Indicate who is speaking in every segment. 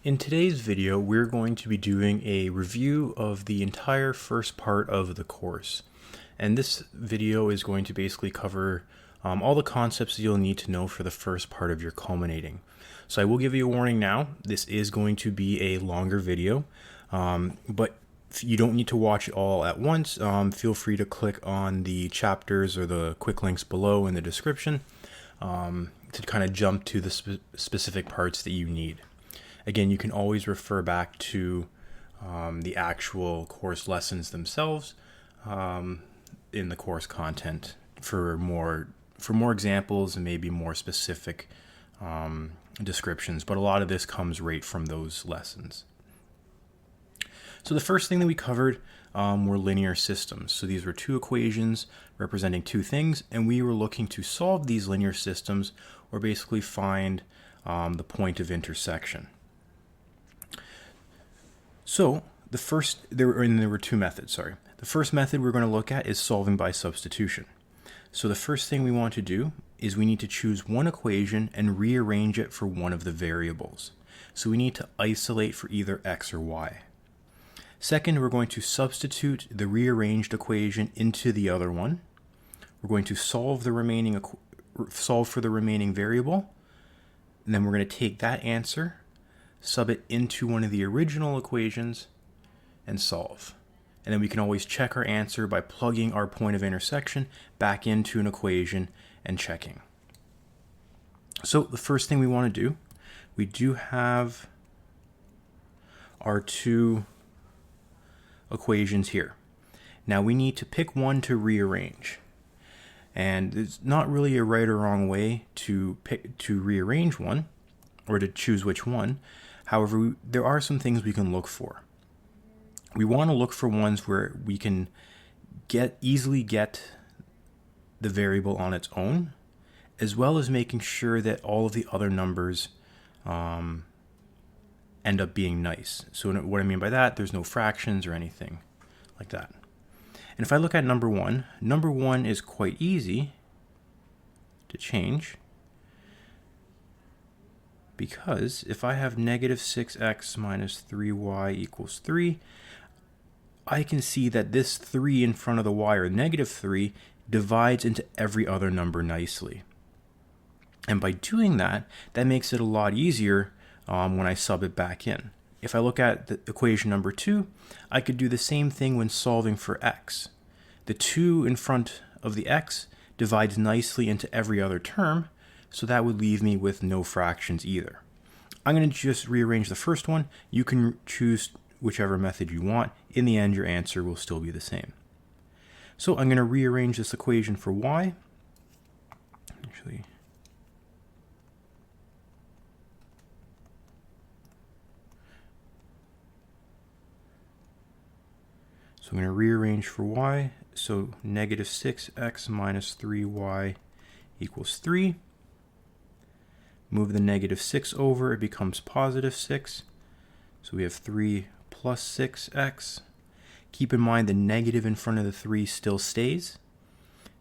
Speaker 1: In today's video, we're going to be doing a review of the entire first part of the course. And this video is going to basically cover all the concepts that you'll need to know for the first part of your culminating. So I will give you a warning now, this is going to be a longer video, but you don't need to watch it all at once. Feel free to click on the chapters or the quick links below in the description to kind of jump to the specific parts that you need. Again, you can always refer back to the actual course lessons themselves in the course content for more examples and maybe more specific descriptions. But a lot of this comes right from those lessons. So the first thing that we covered were linear systems. So these were two equations representing two things, and we were looking to solve these linear systems or basically find the point of intersection. So there were two methods, sorry. The first method we're going to look at is solving by substitution. So the first thing we want to do is we need to choose one equation and rearrange it for one of the variables. So we need to isolate for either x or y. Second, we're going to substitute the rearranged equation into the other one. We're going to solve for the remaining variable, and then we're going to take that answer, sub it into one of the original equations, and solve. And then we can always check our answer by plugging our point of intersection back into an equation and checking. So the first thing we want to do, we do have our two equations here. Now we need to pick one to rearrange. And there's not really a right or wrong way to rearrange one or to choose which one. However, there are some things we can look for. We want to look for ones where we can easily get the variable on its own, as well as making sure that all of the other numbers end up being nice. So what I mean by that, there's no fractions or anything like that. And if I look at number one is quite easy to change, because if I have negative 6x minus 3y equals 3, I can see that this 3 in front of the y, or negative 3, divides into every other number nicely. And by doing that, that makes it a lot easier when I sub it back in. If I look at the equation number 2, I could do the same thing when solving for x. The 2 in front of the x divides nicely into every other term, so that would leave me with no fractions either. I'm going to just rearrange the first one. You can choose whichever method you want. In the end, your answer will still be the same. So I'm going to rearrange this equation for y. So I'm going to rearrange for y. So negative 6x minus 3y equals 3. Move the negative 6 over, it becomes positive 6. So we have 3 plus 6x. Keep in mind the negative in front of the 3 still stays.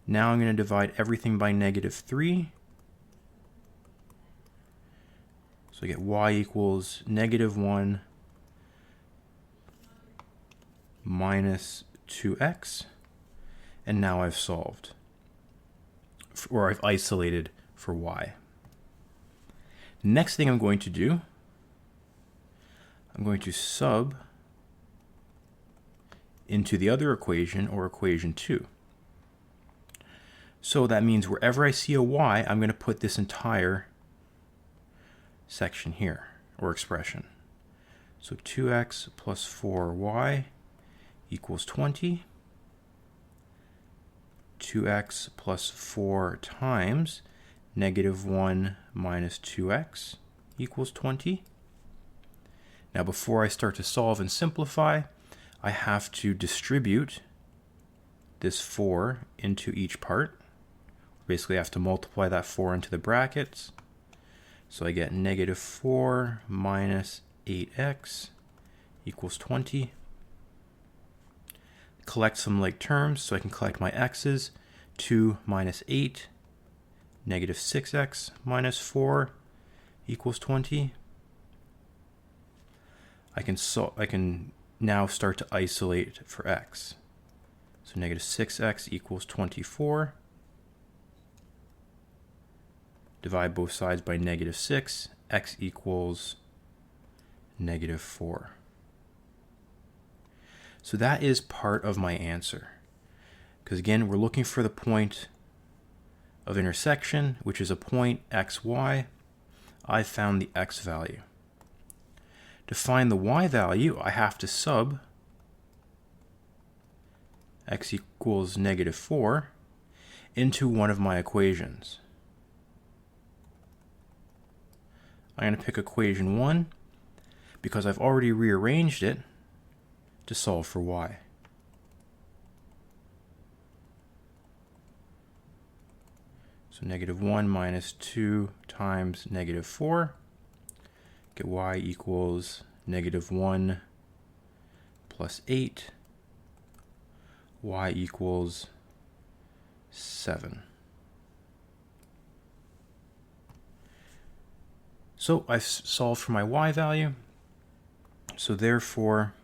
Speaker 1: Now I'm going to divide everything by negative 3. So I get y equals negative 1 minus 2x. And now I've solved, or I've isolated for y. Next thing I'm going to do, I'm going to sub into the other equation, or equation 2. So that means wherever I see a y, I'm going to put this entire section here, or expression. So 2x plus 4y equals 20. 2x plus 4 times negative 1 minus 2x equals 20. Now before I start to solve and simplify, I have to distribute this 4 into each part. Basically I have to multiply that 4 into the brackets. So I get negative 4 minus 8x equals 20. Collect some like terms, so I can collect my x's. 2 minus 8, negative 6x minus 4 equals 20. I can now start to isolate for x. So negative 6x equals 24. Divide both sides by negative 6. X equals negative 4. So that is part of my answer. Because again, we're looking for the point of intersection, which is a point x, y. I found the x value. To find the y value, I have to sub x equals negative 4 into one of my equations. I'm going to pick equation 1 because I've already rearranged it to solve for y. So negative 1 minus 2 times negative 4. Get y equals negative 1 plus 8. Y equals 7. So I've solved for my y value. So therefore,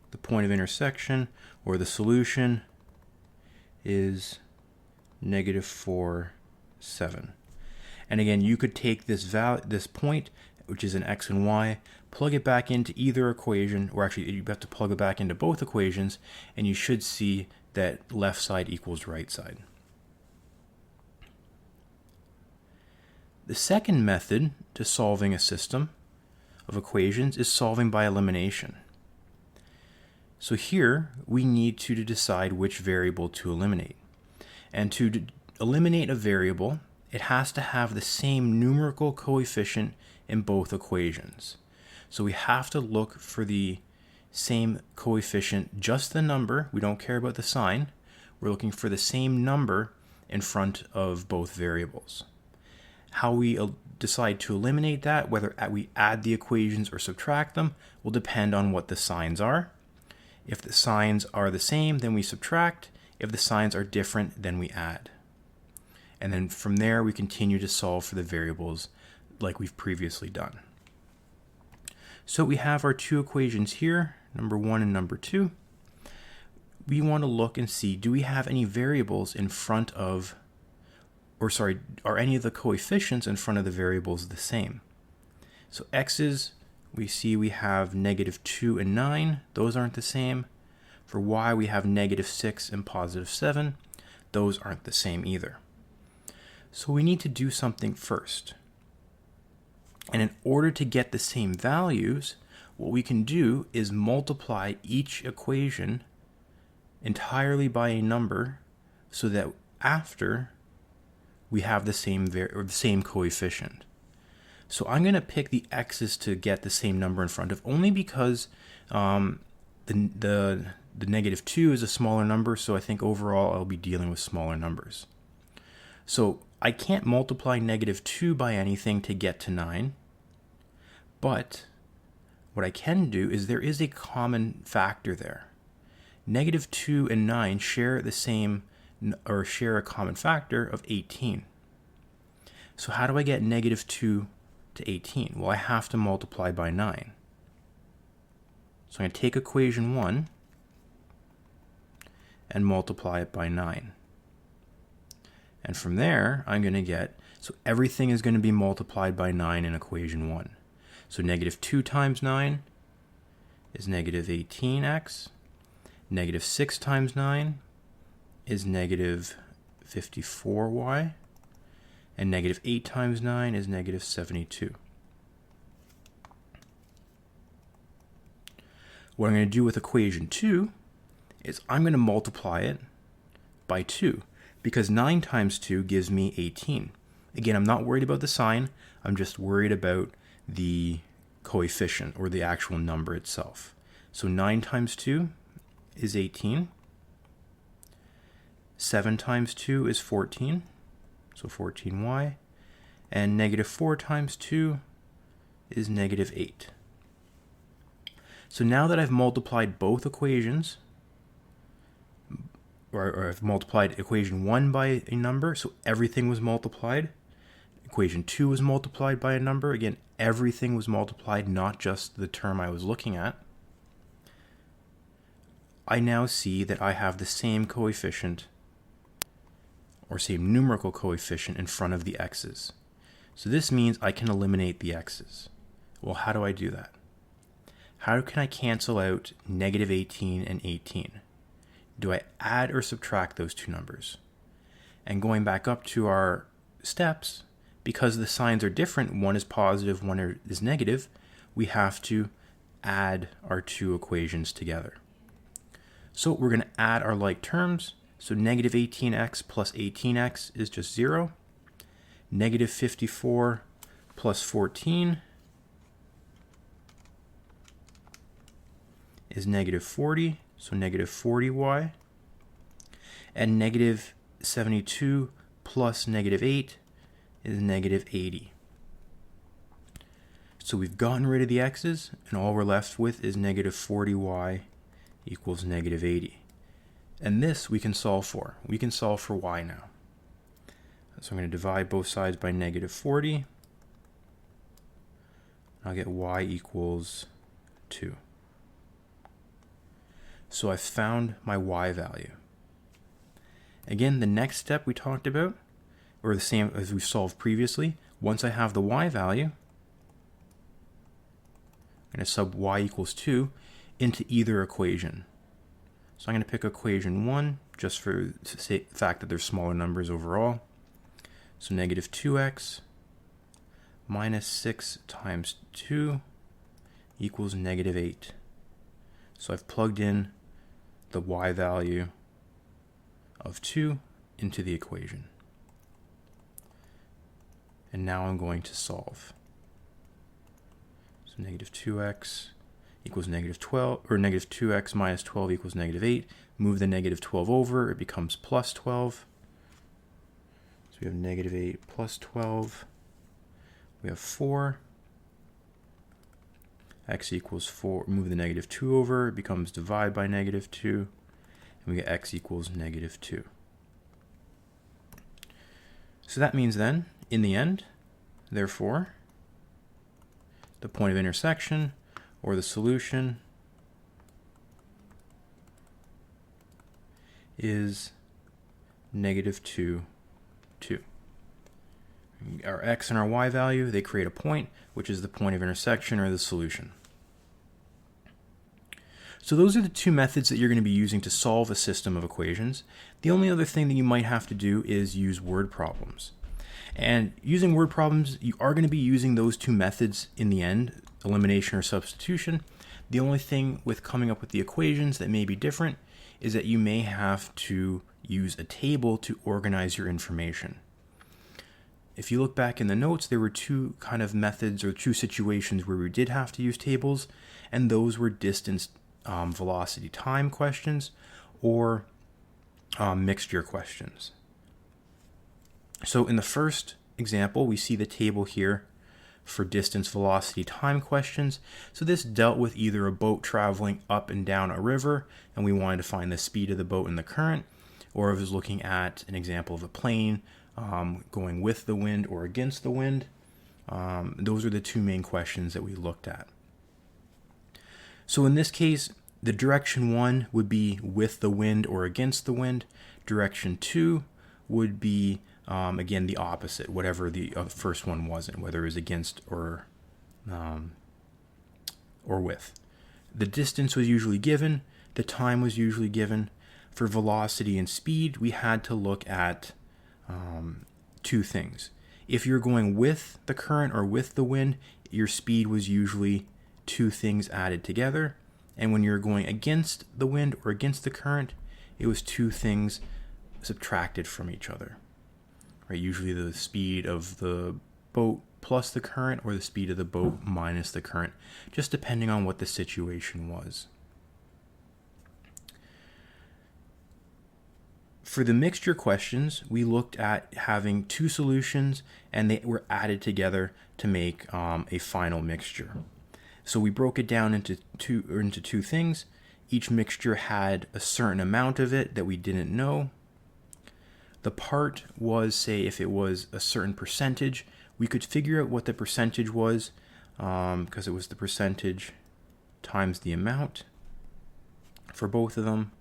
Speaker 1: the point of intersection, or the solution, is negative 4, 7. And again, you could take this point, which is an x and y, plug it back into either equation, or actually you have to plug it back into both equations, and you should see that left side equals right side. The second method to solving a system of equations is solving by elimination. So here we need to decide which variable to eliminate. And to eliminate a variable, it has to have the same numerical coefficient in both equations. So we have to look for the same coefficient, just the number. We don't care about the sign. We're looking for the same number in front of both variables. How we decide to eliminate that, whether we add the equations or subtract them, will depend on what the signs are. If the signs are the same, then we subtract. If the signs are different, then we add. And then from there, we continue to solve for the variables like we've previously done. So we have our two equations here, number 1 and number 2. We want to look and see, do we have any variables in front of, are any of the coefficients in front of the variables the same? So x's, we see we have negative 2 and 9. Those aren't the same. For y, we have negative 6 and positive 7. Those aren't the same either. So we need to do something first. And in order to get the same values, what we can do is multiply each equation entirely by a number so that after we have the same coefficient. So I'm going to pick the x's to get the same number in front of, only because the negative 2 is a smaller number, so I think overall I'll be dealing with smaller numbers. So I can't multiply negative 2 by anything to get to 9, but what I can do is there is a common factor there. Negative 2 and 9 share the same, or share a common factor of 18. So how do I get negative 2 to 18? Well, I have to multiply by 9. So I'm going to take equation 1 and multiply it by 9. And from there, I'm going to get, so everything is going to be multiplied by 9 in equation 1. So negative 2 times 9 is negative 18x. Negative 6 times 9 is negative 54y. And negative 8 times 9 is negative 72. What I'm going to do with equation 2 is I'm going to multiply it by 2, because 9 times 2 gives me 18. Again, I'm not worried about the sign. I'm just worried about the coefficient, or the actual number itself. So 9 times 2 is 18. 7 times 2 is 14, so 14y. And negative 4 times 2 is negative 8. So now that I've multiplied both equations, or I've multiplied equation 1 by a number, so everything was multiplied. equation 2 was multiplied by a number. Again, everything was multiplied, not just the term I was looking at. I now see that I have the same coefficient, or same numerical coefficient, in front of the x's. So this means I can eliminate the x's. Well, how do I do that? How can I cancel out negative 18 and 18? Do I add or subtract those two numbers? And going back up to our steps, because the signs are different, one is positive, one is negative, we have to add our two equations together. So we're going to add our like terms. So negative 18x plus 18x is just 0. Negative 54 plus 14 is negative 40, so negative 40y. And negative 72 plus negative 8 is negative 80. So we've gotten rid of the x's, and all we're left with is negative 40y equals negative 80. And this we can solve for. We can solve for y now. So I'm going to divide both sides by negative 40. I'll get y equals 2. So I've found my y value. Again, the next step we talked about, or the same as we solved previously, once I have the y value, I'm going to sub y equals 2 into either equation. So I'm going to pick equation 1, just for the fact that there's smaller numbers overall. So negative 2x minus 6 times 2 equals negative 8. So I've plugged in the y value of 2 into the equation. And now I'm going to solve. So negative 2x equals negative 12, or negative 2x minus 12 equals negative 8. Move the negative 12 over, it becomes plus 12. So we have negative 8 plus 12. We have 4. X equals 4. Move the negative 2 over, it becomes divide by negative 2. And we get x equals negative 2. So that means then, in the end, therefore, the point of intersection, or the solution, is negative 2, 2. Our x and our y value, they create a point, which is the point of intersection, or the solution. So those are the two methods that you're going to be using to solve a system of equations. The only other thing that you might have to do is use word problems. And using word problems, you are going to be using those two methods in the end, elimination or substitution. The only thing with coming up with the equations that may be different is that you may have to use a table to organize your information. If you look back in the notes, there were two kind of methods or two situations where we did have to use tables, and those were distance, velocity, time questions, or mixture questions. So in the first example, we see the table here for distance, velocity, time questions. So this dealt with either a boat traveling up and down a river, and we wanted to find the speed of the boat and the current, or if it was looking at an example of a plane going with the wind or against the wind. Those are the two main questions that we looked at. So in this case, the direction 1 would be with the wind or against the wind. Direction 2 would be, again, the opposite, whatever the first one wasn't, whether it was against or with. The distance was usually given. The time was usually given. For velocity and speed, we had to look at two things. If you're going with the current or with the wind, your speed was usually two things added together. And when you're going against the wind or against the current, it was two things subtracted from each other. Right? Usually the speed of the boat plus the current, or the speed of the boat minus the current, just depending on what the situation was. For the mixture questions, we looked at having two solutions, and they were added together to make a final mixture. So we broke it down into two things. Each mixture had a certain amount of it that we didn't know. The part was, say, if it was a certain percentage, we could figure out what the percentage was because it was the percentage times the amount for both of them,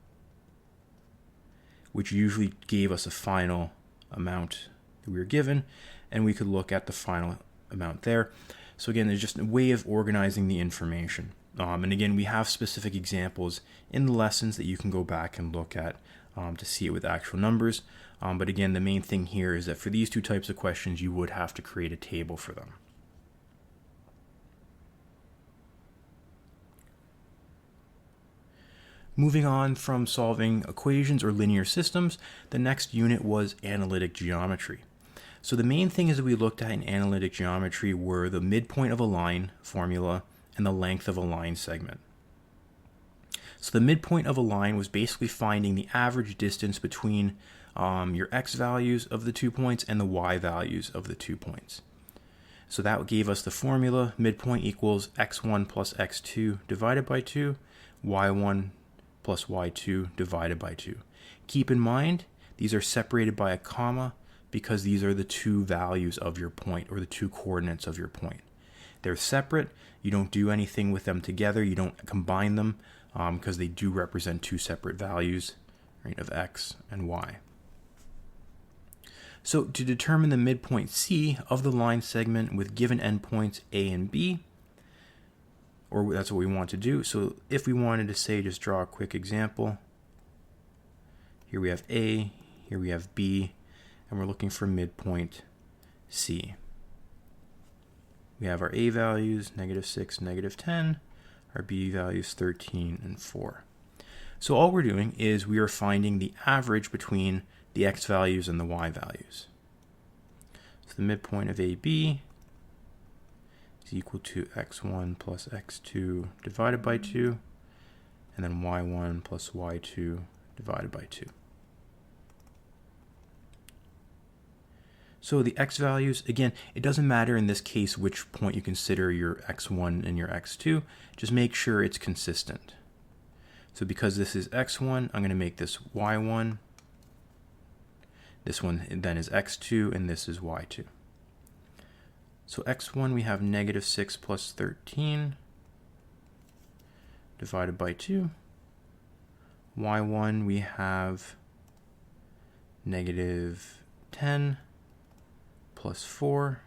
Speaker 1: which usually gave us a final amount that we were given, and we could look at the final amount there. So again, there's just a way of organizing the information. And again, we have specific examples in the lessons that you can go back and look at to see it with actual numbers. But again, the main thing here is that for these two types of questions, you would have to create a table for them. Moving on from solving equations or linear systems, the next unit was analytic geometry. So the main things that we looked at in analytic geometry were the midpoint of a line formula and the length of a line segment. So the midpoint of a line was basically finding the average distance between your x values of the 2 points and the y values of the 2 points. So that gave us the formula, midpoint equals x1 plus x2 divided by 2, y1 plus y2 divided by 2. Keep in mind, these are separated by a comma because these are the two values of your point, or the two coordinates of your point. They're separate. You don't do anything with them together. You don't combine them because they do represent two separate values, right, of x and y. So to determine the midpoint C of the line segment with given endpoints A and B, or that's what we want to do. So if we wanted to say, just draw a quick example. Here we have A, here we have B, and we're looking for midpoint C. We have our A values, -6, -10, our B values 13 and 4. So all we're doing is we are finding the average between the x values and the y values. So the midpoint of AB is equal to x1 plus x2 divided by 2, and then y1 plus y2 divided by 2. So the x values, again, it doesn't matter in this case which point you consider your x1 and your x2, just make sure it's consistent. So because this is x1, I'm going to make this y1, this one then is x2, and this is y2. So x1 we have -6 plus 13 divided by 2. y1 we have -10 plus 4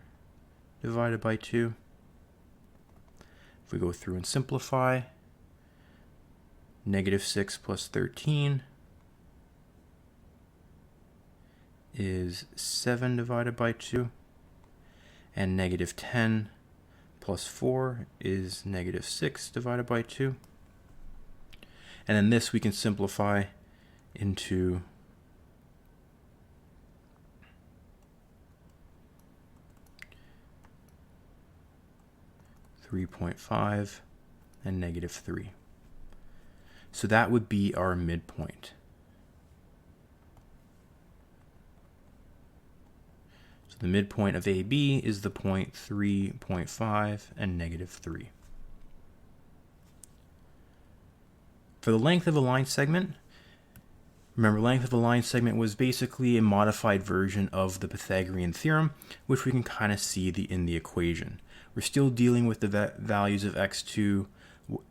Speaker 1: divided by 2. If we go through and simplify, -6 plus 13 is 7 divided by 2. And -10 plus 4 is -6 divided by 2. And then this we can simplify into 3.5 and -3. So that would be our midpoint. The midpoint of AB is the point 3.5 and -3. For the length of a line segment, remember, length of a line segment was basically a modified version of the Pythagorean theorem, which we can kind of see in the equation. We're still dealing with the values of x2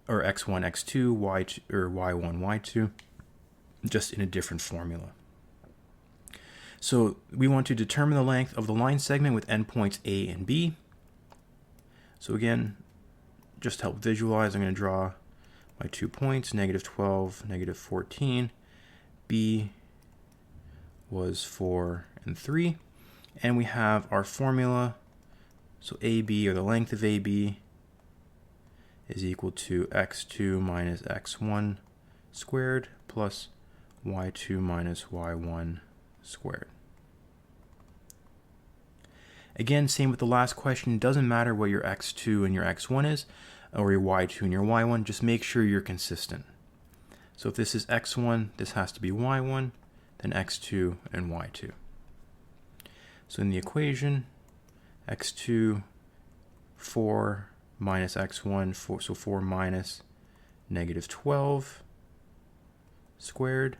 Speaker 1: or x1, x2, y2, or y1, y2, just in a different formula. So we want to determine the length of the line segment with endpoints A and B. So again, just to help visualize, I'm going to draw my 2 points, -12, -14. B was 4 and 3. And we have our formula. So AB, or the length of AB, is equal to x2 minus x1 squared plus y2 minus y1 squared. Again, same with the last question. It doesn't matter what your x2 and your x1 is, or your y2 and your y1. Just make sure you're consistent. So if this is x1, this has to be y1, then x2 and y2. So in the equation, x2, 4 minus x1, so 4 minus -12 squared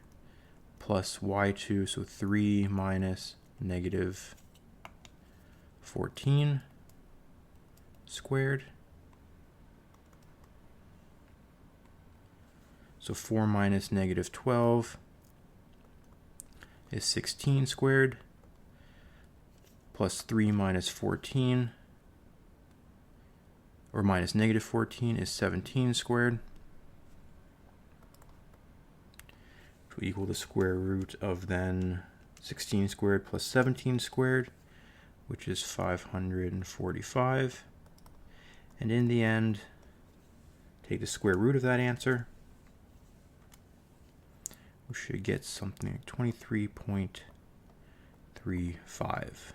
Speaker 1: plus y2, so 3 minus negative 14 squared. So 4 minus negative 12 is 16 squared, plus 3 minus 14, or minus negative 14, is 17 squared, which will equal the square root of then 16 squared plus 17 squared, which is 545. And in the end, take the square root of that answer. We should get something like 23.35.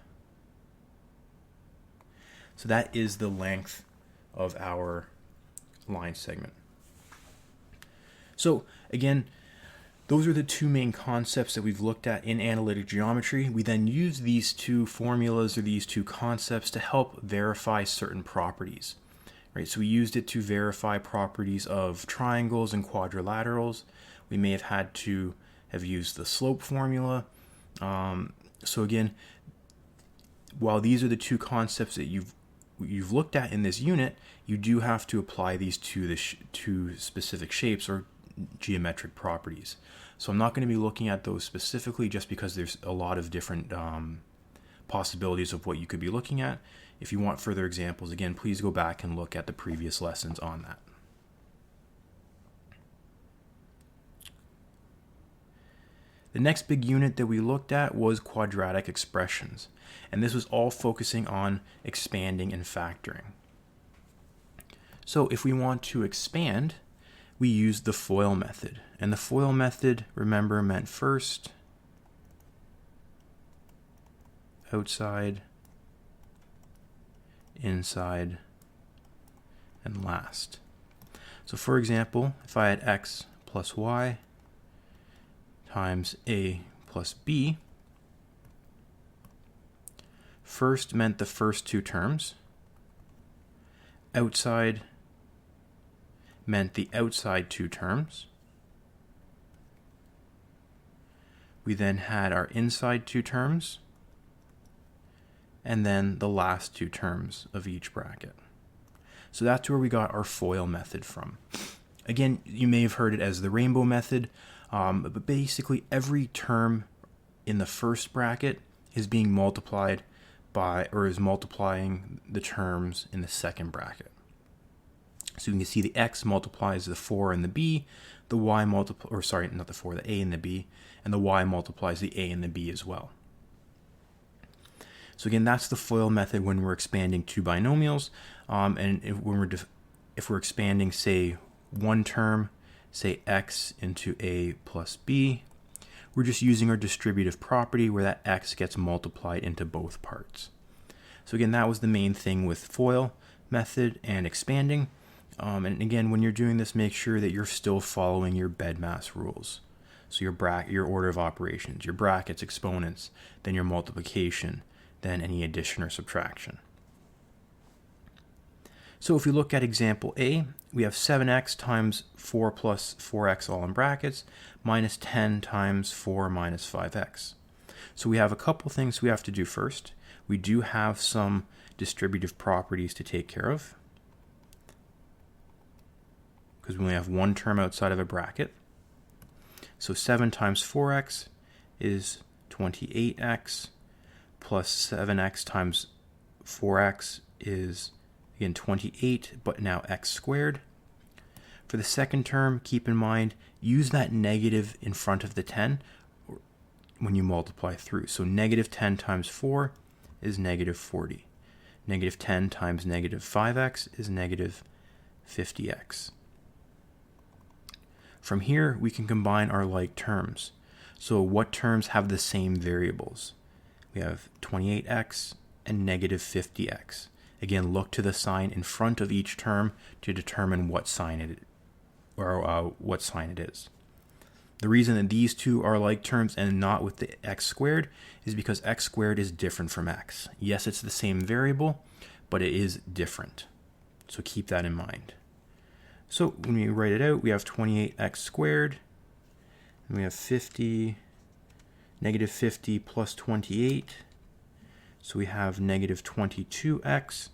Speaker 1: So that is the length of our line segment. So again, those are the two main concepts that we've looked at in analytic geometry. We then use these two formulas or these two concepts to help verify certain properties. Right? So we used it to verify properties of triangles and quadrilaterals. We may have had to have used the slope formula. So again, while these are the two concepts that you've looked at in this unit, you do have to apply these to the two specific shapes or geometric properties. So I'm not going to be looking at those specifically just because there's a lot of different possibilities of what you could be looking at. If you want further examples, again, please go back and look at the previous lessons on that. The next big unit that we looked at was quadratic expressions, and this was all focusing on expanding and factoring. So if we want to expand, we use the FOIL method. And the FOIL method, remember, meant first, outside, inside, and last. So for example, if I had x plus y times a plus b, first meant the first two terms, outside meant the outside two terms, we then had our inside two terms, and then the last two terms of each bracket. So that's where we got our FOIL method from. Again, you may have heard it as the rainbow method, but basically every term in the first bracket is being multiplied by, or is multiplying the terms in the second bracket. So you can see the x multiplies the 4 and the b, the y multiplies, or sorry, not the 4, the a and the b, and the y multiplies the a and the b as well. So again, that's the FOIL method when we're expanding two binomials, and if we're expanding, say, one term, say x into a plus b, we're just using our distributive property where that x gets multiplied into both parts. So again, that was the main thing with FOIL method and expanding. And again, when you're doing this, make sure that you're still following your BEDMAS rules. So your order of operations, your brackets, exponents, then your multiplication, then any addition or subtraction. So if we look at example A, we have 7x times 4 plus 4x all in brackets, minus 10 times 4 minus 5x. So we have a couple things we have to do first. We do have some distributive properties to take care of, because we only have one term outside of a bracket. So 7 times 4x is 28x, plus 7x times 4x is, again, 28, but now x squared. For the second term, keep in mind, use that negative in front of the 10 when you multiply through. So negative 10 times 4 is negative 40. Negative 10 times negative 5x is negative 50x. From here, we can combine our like terms. So what terms have the same variables? We have 28x and negative 50x. Again, look to the sign in front of each term to determine what sign it is. The reason that these two are like terms and not with the x squared is because x squared is different from x. Yes, it's the same variable, but it is different. So keep that in mind. So when we write it out, we have 28x squared, and we have 50 Negative 50 plus 28. So we have negative 22x,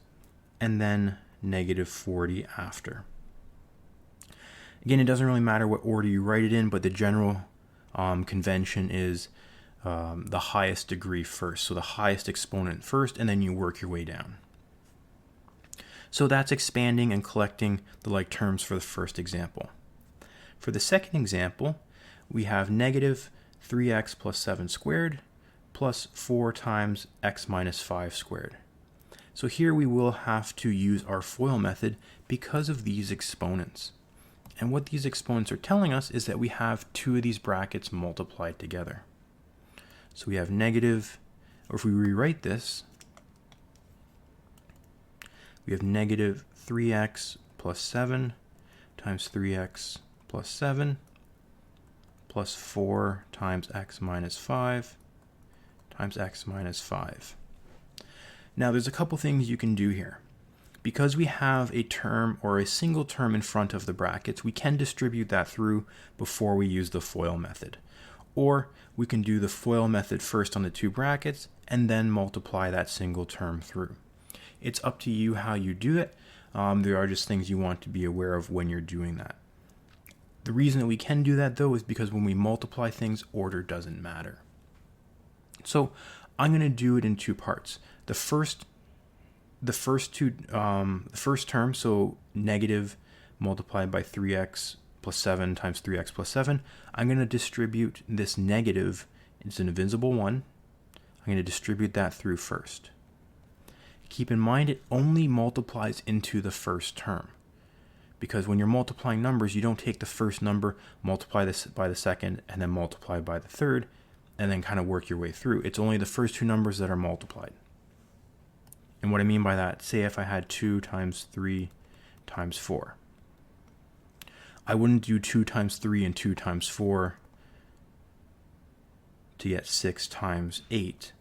Speaker 1: and then negative 40 after. Again, it doesn't really matter what order you write it in, but the general convention is the highest degree first. So the highest exponent first, and then you work your way down. So that's expanding and collecting the like terms for the first example. For the second example, we have negative 3x plus 7 squared plus 4 times x minus 5 squared. So here we will have to use our FOIL method because of these exponents. And what these exponents are telling us is that we have two of these brackets multiplied together. So we have negative, or if we rewrite this, we have negative 3x plus 7 times 3x plus 7 plus 4 times x minus 5 times x minus 5. Now there's a couple things you can do here. Because we have a term or a single term in front of the brackets, we can distribute that through before we use the FOIL method. Or we can do the FOIL method first on the two brackets and then multiply that single term through. It's up to you how you do it. There are just things you want to be aware of when you're doing that. The reason that we can do that, though, is because when we multiply things, order doesn't matter. So I'm going to do it in two parts. The first term, so negative multiplied by 3x plus 7 times 3x plus 7, I'm going to distribute this negative, it's an invisible one, I'm going to distribute that through first. Keep in mind it only multiplies into the first term, because when you're multiplying numbers, you don't take the first number, multiply this by the second, and then multiply by the third, and then kind of work your way through. It's only the first two numbers that are multiplied. And what I mean by that, say if I had 2 times 3 times 4. I wouldn't do 2 times 3 and 2 times 4 to get 6 times 8.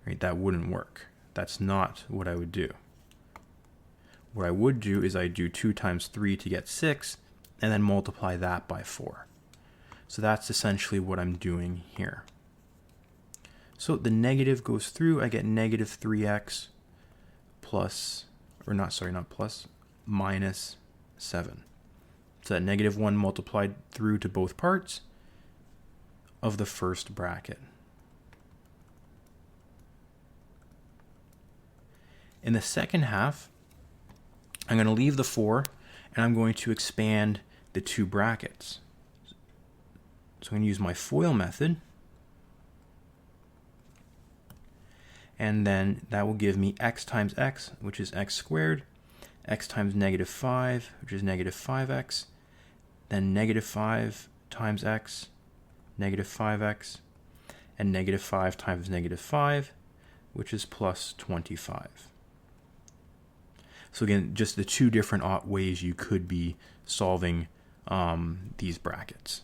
Speaker 1: Right? That wouldn't work. That's not what I would do. What I would do is I'd do 2 times 3 to get 6, and then multiply that by 4. So that's essentially what I'm doing here. So the negative goes through, I get negative 3x plus, or not plus, minus 7. So that negative 1 multiplied through to both parts of the first bracket. In the second half, I'm going to leave the 4, and I'm going to expand the two brackets. So I'm going to use my FOIL method. And then that will give me x times x, which is x squared, x times negative 5, which is negative 5x, then negative 5 times x, negative 5x, and negative 5 times negative 5, which is plus 25. So again, just the two different ways you could be solving these brackets.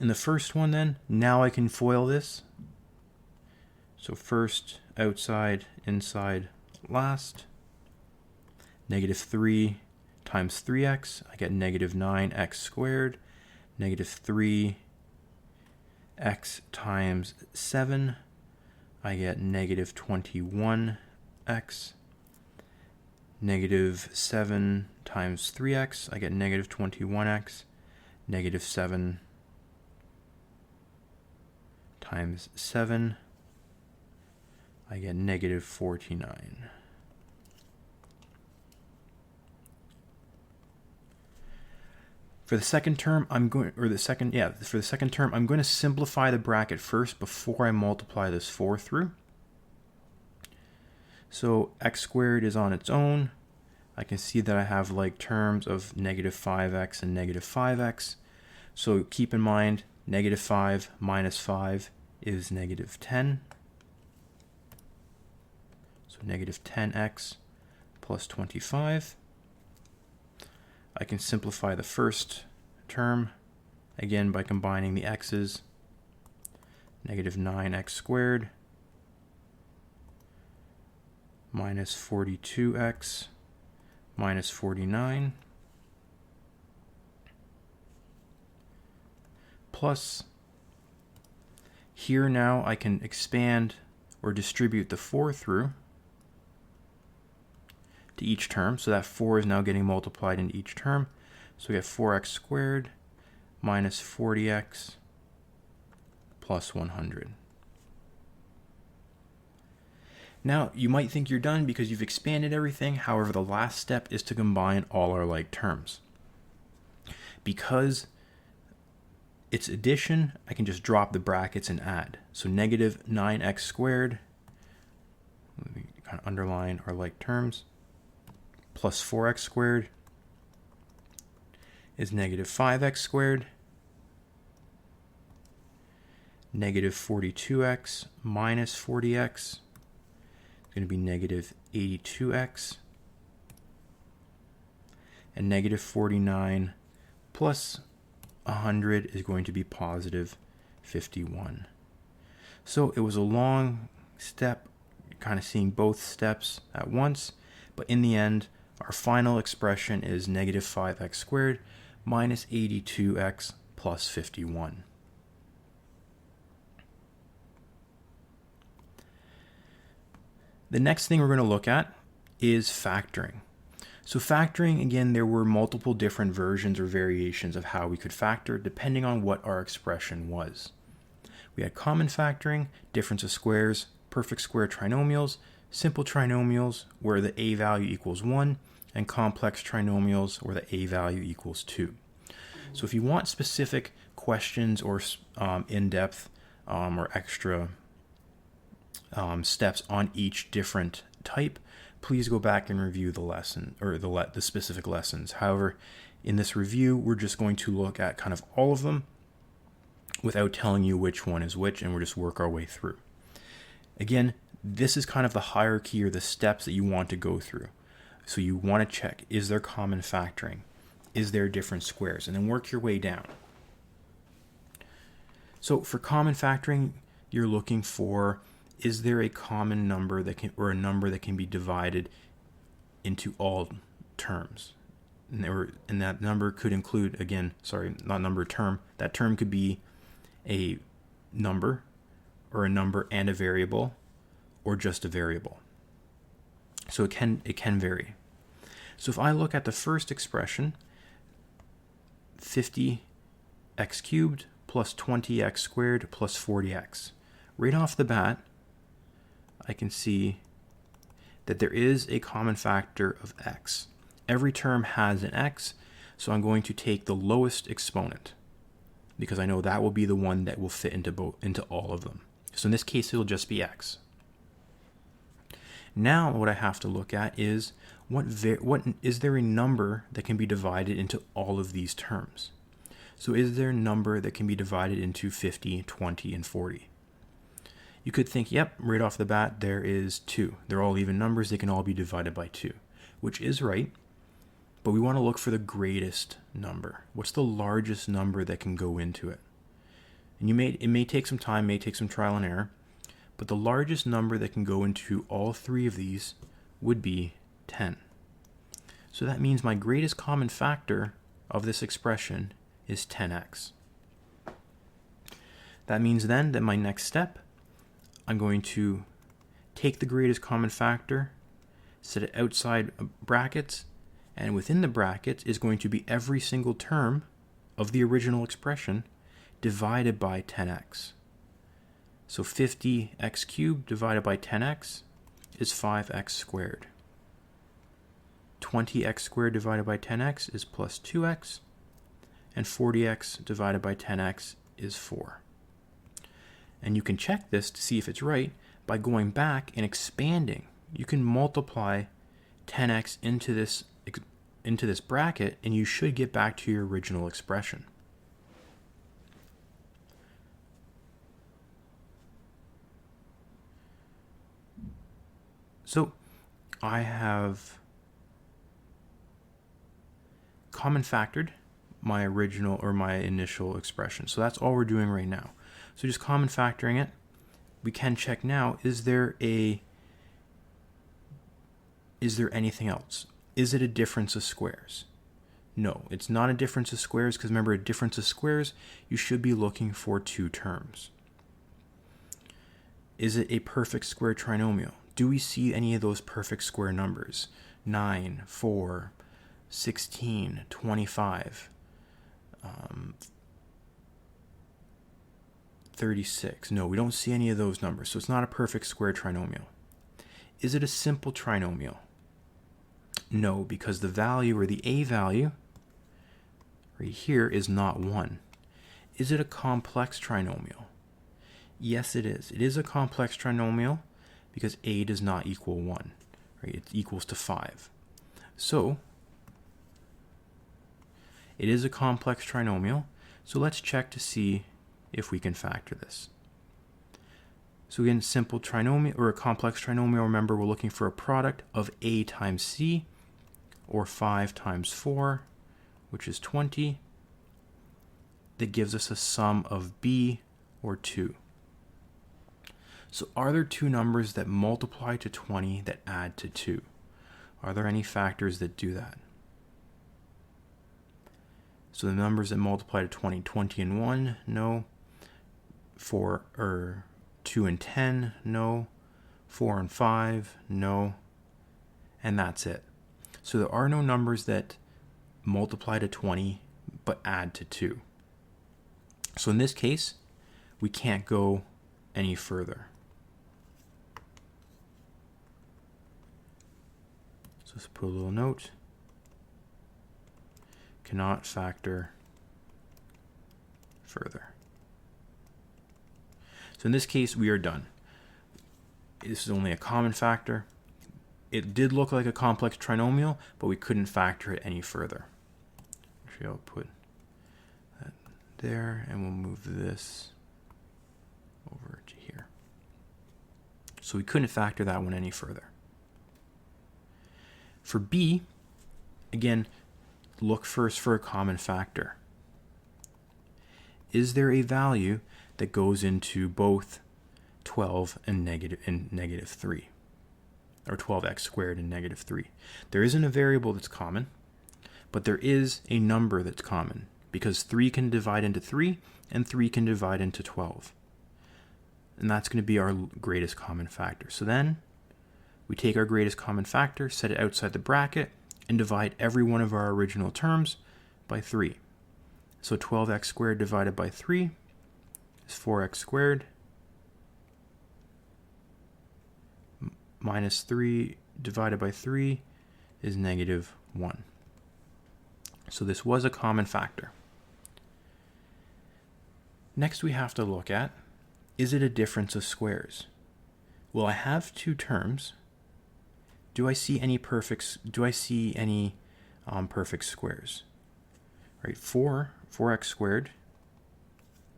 Speaker 1: In the first one then, now I can FOIL this. So first, outside, inside, last. Negative 3 times 3x, I get negative 9x squared. Negative 3x times 7, I get negative 21x. Negative 7 times 3x, I get negative 21x. Negative 7 times 7, I get negative 49. For the second term, I'm going to simplify the bracket first before I multiply this 4 through. So x squared is on its own. I can see that I have like terms of negative 5x and negative 5x. So keep in mind, negative 5 minus 5 is negative 10. So negative 10x plus 25. I can simplify the first term, again by combining the x's. Negative 9x squared minus 42x minus 49. plus. Here now I can expand or distribute the 4 through to each term. So that 4 is now getting multiplied in each term. So we get 4x squared minus 40x plus 100. Now, you might think you're done because you've expanded everything. However, the last step is to combine all our like terms. Because it's addition, I can just drop the brackets and add. So negative 9x squared, let me kind of underline our like terms, plus 4x squared is negative 5x squared. Negative 42x minus 40x is going to be negative 82x. And negative 49 plus 100 is going to be positive 51. So it was a long step, kind of seeing both steps at once, but in the end, our final expression is negative 5x squared minus 82x plus 51. The next thing we're going to look at is factoring. So factoring, again, there were multiple different versions or variations of how we could factor depending on what our expression was. We had common factoring, difference of squares, perfect square trinomials, simple trinomials where the a value equals 1, and complex trinomials where the a value equals 2. So if you want specific questions or in-depth or extra steps on each different type, please go back and review the lesson or the specific lessons. However, in this review, we're just going to look at kind of all of them without telling you which one is which, and we'll just work our way through. Again, this is kind of the hierarchy or the steps that you want to go through. So you want to check, is there common factoring? Is there different squares? And then work your way down. So for common factoring, you're looking for, is there a common number that can, or a number that can be divided into all terms? And that number could include, again, sorry, not number, term. That term could be a number, or a number and a variable, or just a variable. So it can vary. So if I look at the first expression, 50x cubed plus 20x squared plus 40x. Right off the bat, I can see that there is a common factor of x. Every term has an x, so I'm going to take the lowest exponent because I know that will be the one that will fit into all of them. So in this case, it'll just be x. Now what I have to look at is what is there a number that can be divided into all of these terms? So is there a number that can be divided into 50, 20, and 40? You could think, yep, right off the bat, there is 2. They're all even numbers. They can all be divided by 2, which is right. But we want to look for the greatest number. What's the largest number that can go into it? And it may take some time, may take some trial and error, but the largest number that can go into all 3 of these would be 10. So that means my greatest common factor of this expression is 10x. That means then that my next step, I'm going to take the greatest common factor, set it outside brackets, and within the brackets is going to be every single term of the original expression divided by 10x. So 50x cubed divided by 10x is 5x squared. 20x squared divided by 10x is plus 2x. And 40x divided by 10x is 4. And you can check this to see if it's right by going back and expanding. You can multiply 10x into this bracket, and you should get back to your original expression. So I have common factored my original or my initial expression. So that's all we're doing right now. So just common factoring it. We can check now, is there anything else? Is it a difference of squares? No, it's not a difference of squares, because remember, a difference of squares, you should be looking for two terms. Is it a perfect square trinomial? Do we see any of those perfect square numbers? 9, 4, 16, 25, 36. No, we don't see any of those numbers, so it's not a perfect square trinomial. Is it a simple trinomial? No, because the value, or the a value, right here is not 1. Is it a complex trinomial? Yes, it is. It is a complex trinomial because a does not equal 1. Right? It equals to 5. So, it is a complex trinomial. So let's check to see if we can factor this. So again, simple trinomial, or a complex trinomial, remember we're looking for a product of a times c, or 5 times 4, which is 20, that gives us a sum of b, or 2. So are there two numbers that multiply to 20 that add to 2? Are there any factors that do that? So the numbers that multiply to 20, 20 and 1, no. 2 and 10, no. 4 and 5, no. And that's it. So there are no numbers that multiply to 20 but add to 2. So in this case, we can't go any further. So let's put a little note. Cannot factor further. So in this case, we are done. This is only a common factor. It did look like a complex trinomial, but we couldn't factor it any further. Actually, I'll put that there, and we'll move this over to here. So we couldn't factor that one any further. For B, again, look first for a common factor. Is there a value that goes into both 12 and negative 3? Or 12x squared and negative 3. There isn't a variable that's common, but there is a number that's common, because 3 can divide into 3, and 3 can divide into 12. And that's going to be our greatest common factor. So then, we take our greatest common factor, set it outside the bracket, and divide every one of our original terms by 3. So 12x squared divided by 3 is 4x squared, minus 3 divided by 3 is negative 1. So this was a common factor. Next we have to look at, is it a difference of squares? Well, I have two terms. Do I see any perfect squares? Right, 4x squared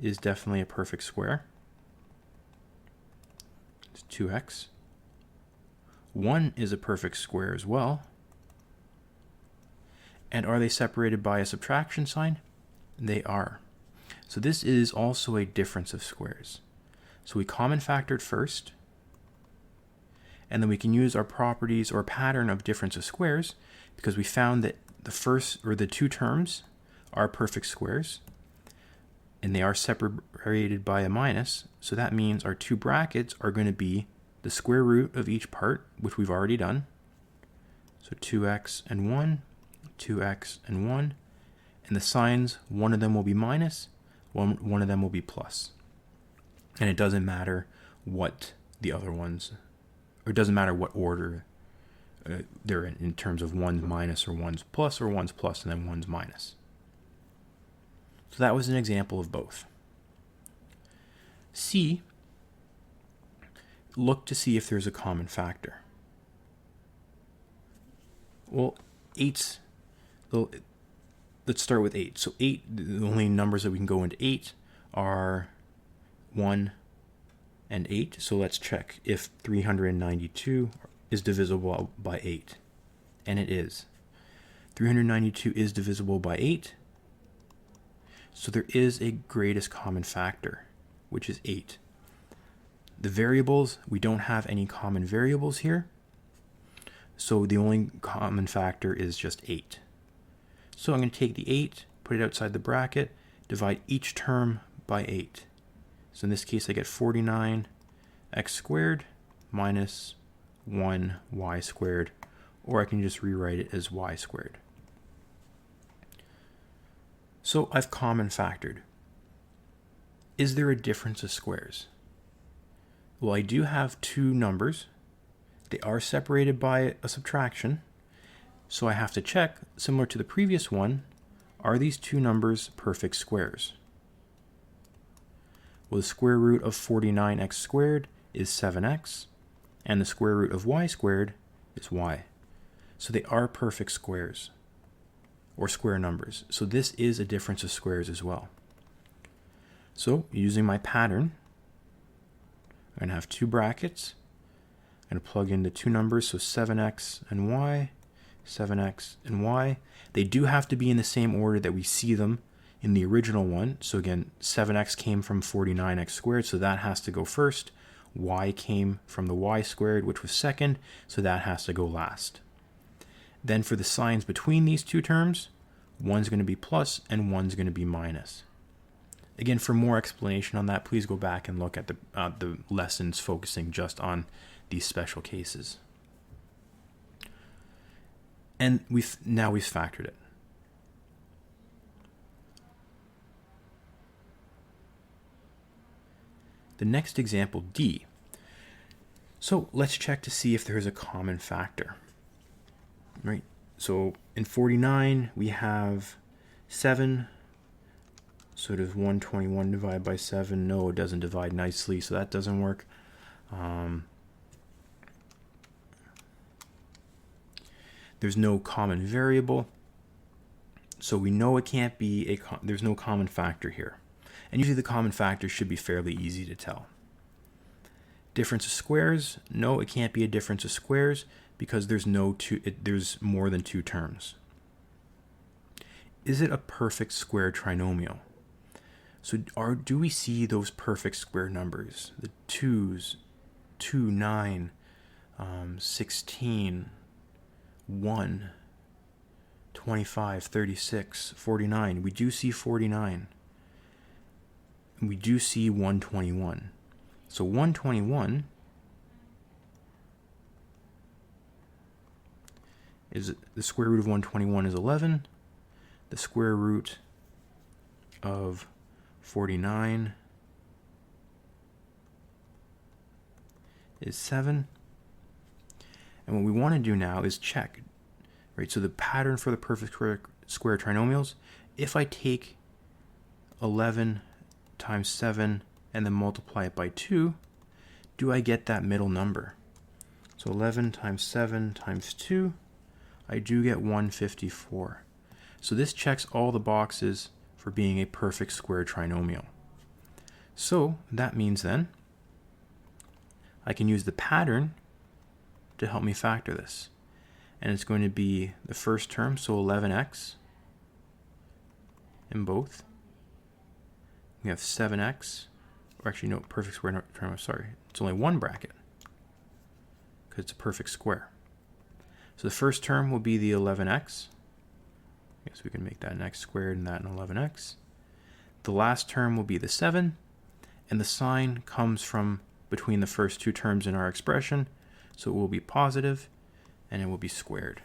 Speaker 1: is definitely a perfect square. It's 2x. 1 is a perfect square as well. And are they separated by a subtraction sign? They are. So this is also a difference of squares. So we common factored first, and then we can use our properties or pattern of difference of squares, because we found that the two terms are perfect squares, and they are separated by a minus. So that means our two brackets are going to be the square root of each part, which we've already done. So 2x and 1, 2x and 1. And the signs, one of them will be minus, one of them will be plus. And it doesn't matter what the other ones, or it doesn't matter what order they're in terms of one's minus or one's plus, or one's plus and then one's minus. So that was an example of both. C, look to see if there's a common factor. Well, let's start with 8. So 8, the only numbers that we can go into 8 are 1 and 8. So let's check if 392 is divisible by 8. And it is. 392 is divisible by 8. So there is a greatest common factor, which is 8. The variables, we don't have any common variables here. So the only common factor is just 8. So I'm going to take the 8, put it outside the bracket, divide each term by 8. So in this case, I get 49x squared minus 1y squared, or I can just rewrite it as y squared. So I've common factored. Is there a difference of squares? Well, I do have two numbers. They are separated by a subtraction. So I have to check, similar to the previous one, are these two numbers perfect squares? Well, the square root of 49x squared is 7x, and the square root of y squared is y. So they are perfect squares, or square numbers. So this is a difference of squares as well. So using my pattern, I'm going to have two brackets. I'm going to plug in the two numbers, so 7x and y, 7x and y. They do have to be in the same order that we see them in the original one. So again, 7x came from 49x squared, so that has to go first. Y came from the y squared, which was second, so that has to go last. Then for the signs between these two terms, one's going to be plus and one's going to be minus. Again, for more explanation on that, please go back and look at the lessons focusing just on these special cases. And now we've factored it. The next example, D. So let's check to see if there's a common factor. Right? So in 49, we have 7. So does 121 divide by 7? No, it doesn't divide nicely, so that doesn't work. There's no common variable, so we know it can't be there's no common factor here. And usually the common factor should be fairly easy to tell. Difference of squares? No, it can't be a difference of squares because there's more than two terms. Is it a perfect square trinomial? So do we see those perfect square numbers? The 2's, 2, 9, 16, 1, 25, 36, 49. We do see 49. And we do see 121. So 121 is the square root of 121 is 11. The square root of 49 is 7. And what we want to do now is check, right? So the pattern for the perfect square trinomials, if I take 11 times 7 and then multiply it by 2, do I get that middle number? So 11 times 7 times 2, I do get 154. So this checks all the boxes for being a perfect square trinomial. So that means then I can use the pattern to help me factor this. And it's going to be the first term, so 11x in both. We have 7x, or actually no, perfect square trinomial, sorry. It's only one bracket because it's a perfect square. So the first term will be the 11x. I guess we can make that an x squared and that an 11x. The last term will be the 7, and the sign comes from between the first two terms in our expression, so it will be positive and it will be squared.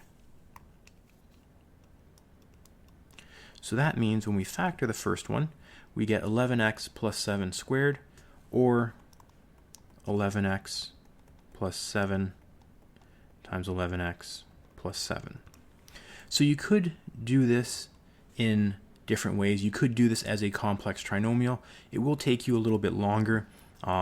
Speaker 1: So that means when we factor the first one, we get 11x plus 7 squared, or 11x plus 7 times 11x plus 7. So you could do this in different ways. You could do this as a complex trinomial. It will take you a little bit longer,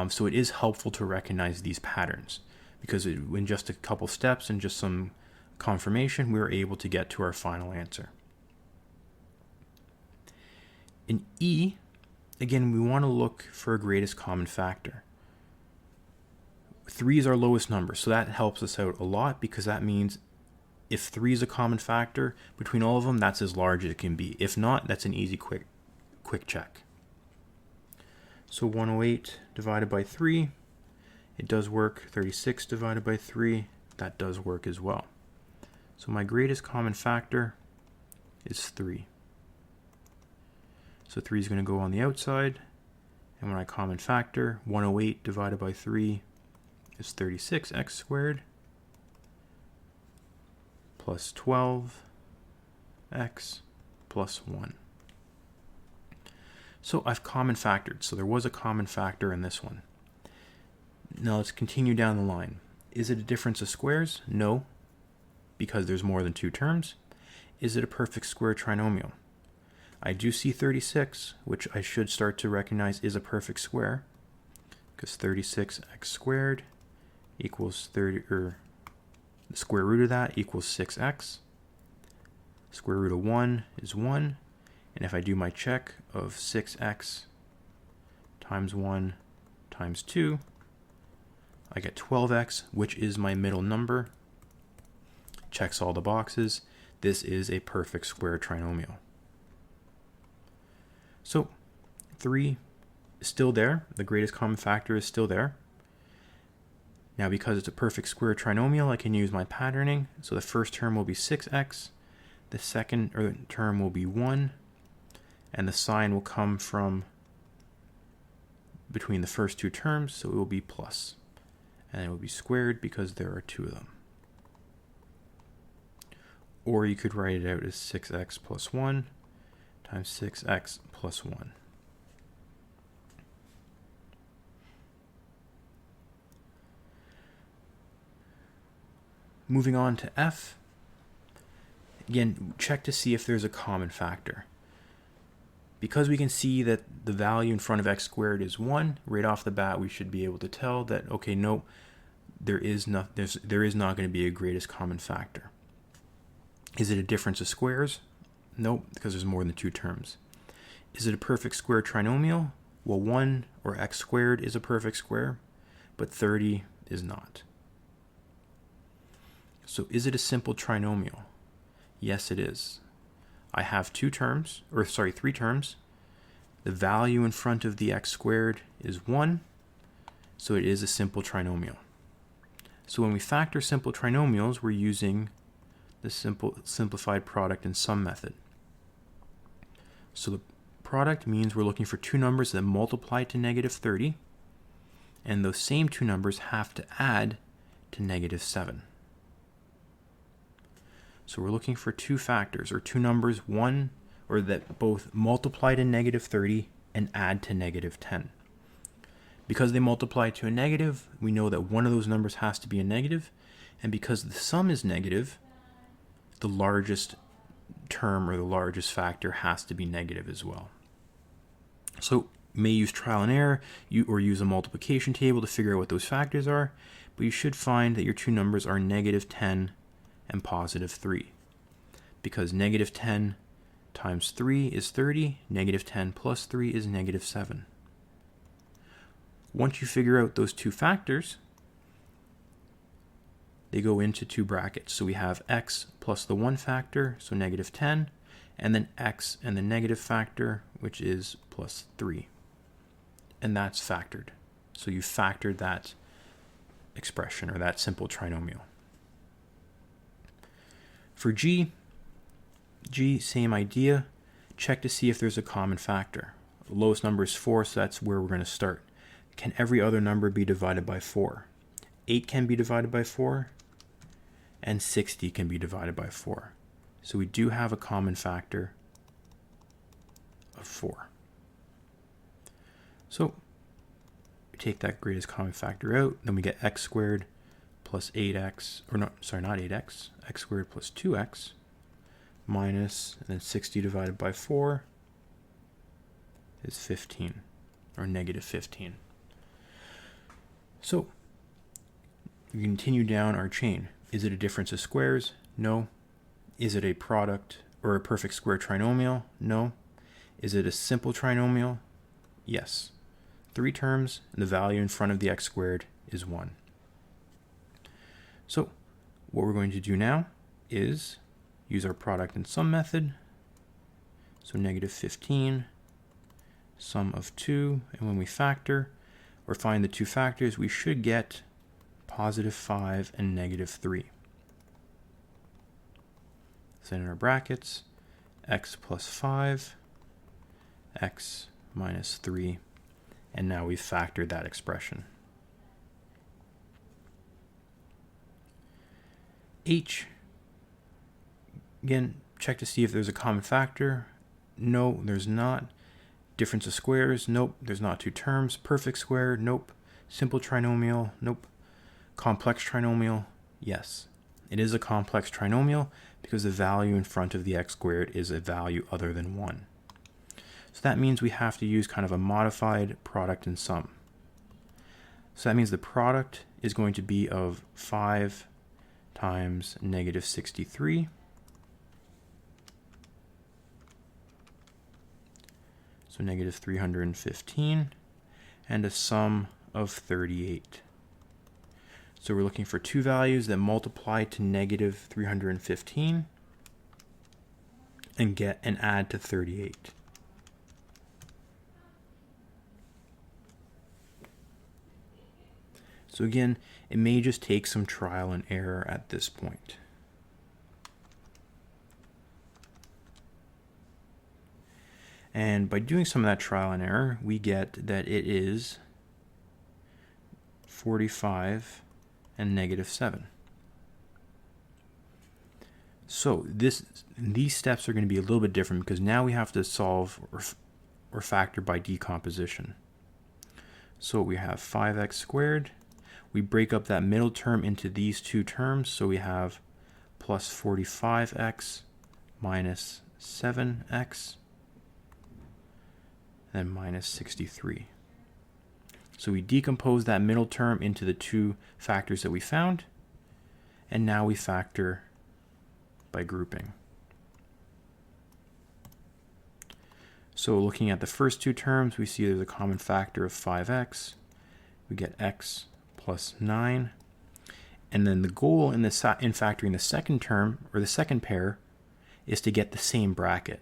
Speaker 1: so it is helpful to recognize these patterns, because in just a couple steps and just some confirmation, we were able to get to our final answer. In E, again, we want to look for a greatest common factor. 3 is our lowest number, so that helps us out a lot, because that means if 3 is a common factor between all of them, that's as large as it can be. If not, that's an easy quick check. So 108 divided by 3, it does work. 36 divided by 3, that does work as well. So my greatest common factor is 3. So 3 is going to go on the outside, and when I common factor, 108 divided by 3 is 36x squared plus 12x plus 1. So I've common factored, so there was a common factor in this one. Now let's continue down the line. Is it a difference of squares? No, because there's more than two terms. Is it a perfect square trinomial? I do see 36, which I should start to recognize is a perfect square, because 36x squared equals 30, or the square root of that equals 6x. Square root of 1 is 1, and if I do my check of 6x times 1 times 2, I get 12x, which is my middle number. Checks all the boxes. This is a perfect square trinomial. So 3 is still there. The greatest common factor is still there. Now because it's a perfect square trinomial, I can use my patterning. So the first term will be 6x. The second term will be 1. And the sign will come from between the first two terms, so it will be plus. And it will be squared because there are two of them. Or you could write it out as 6x plus 1 times 6x plus 1. Moving on to f. Again, check to see if there's a common factor. Because we can see that the value in front of x squared is 1, right off the bat we should be able to tell that, okay, no, there is not going to be a greatest common factor. Is it a difference of squares? Nope, because there's more than two terms. Is it a perfect square trinomial? Well, 1 or x squared is a perfect square, but 30 is not. So is it a simple trinomial? Yes, it is. I have three terms. The value in front of the x squared is 1, so it is a simple trinomial. So when we factor simple trinomials, we're using the simplified product and sum method. So the product means we're looking for two numbers that multiply to negative 30, and those same two numbers have to add to negative 7. So we're looking for two factors, or two numbers, or that both multiply to negative 30 and add to negative 10. Because they multiply to a negative, we know that one of those numbers has to be a negative, and because the sum is negative, the largest term or the largest factor has to be negative as well. So you may use trial and error or use a multiplication table to figure out what those factors are, but you should find that your two numbers are negative 10 and positive 3. Because negative 10 times 3 is 30, negative 10 plus 3 is negative 7. Once you figure out those two factors, they go into two brackets. So we have x plus the 1 factor, so negative 10, and then x and the negative factor, which is plus 3. And that's factored. So you factored that expression, or that simple trinomial. For g, same idea. Check to see if there's a common factor. The lowest number is 4, so that's where we're going to start. Can every other number be divided by 4? 8 can be divided by 4, and 60 can be divided by 4. So we do have a common factor of 4. So we take that greatest common factor out, then we get x squared plus 8x, or no, sorry, not 8x, x squared plus 2x minus, and then 60 divided by 4 is 15, or negative 15. So we continue down our chain. Is it a difference of squares? No. Is it a product or a perfect square trinomial? No. Is it a simple trinomial? Yes. 3 terms, and the value in front of the x squared is 1. So what we're going to do now is use our product and sum method. So negative 15, sum of 2, and when we factor or find the two factors, we should get positive 5 and negative 3. So in our brackets, x plus 5, x minus 3, and now we've factored that expression. H, again, check to see if there's a common factor. No, there's not. Difference of squares, nope, there's not two terms. Perfect square, nope. Simple trinomial, nope. Complex trinomial, yes. It is a complex trinomial because the value in front of the x squared is a value other than 1. So that means we have to use kind of a modified product and sum. So that means the product is going to be of 5 times negative 63. So negative 315, and a sum of 38. So we're looking for two values that multiply to negative 315 and add to 38. So again, it may just take some trial and error at this point. And by doing some of that trial and error, we get that it is 45 and negative 7. So these steps are going to be a little bit different because now we have to solve or factor by decomposition. So we have 5x squared. We break up that middle term into these two terms. So we have plus 45x minus 7x. And minus 63. So we decompose that middle term into the two factors that we found, and now we factor by grouping. So looking at the first two terms, we see there's a common factor of 5x. We get x plus 9. And then the goal in factoring the second term, or the second pair, is to get the same bracket.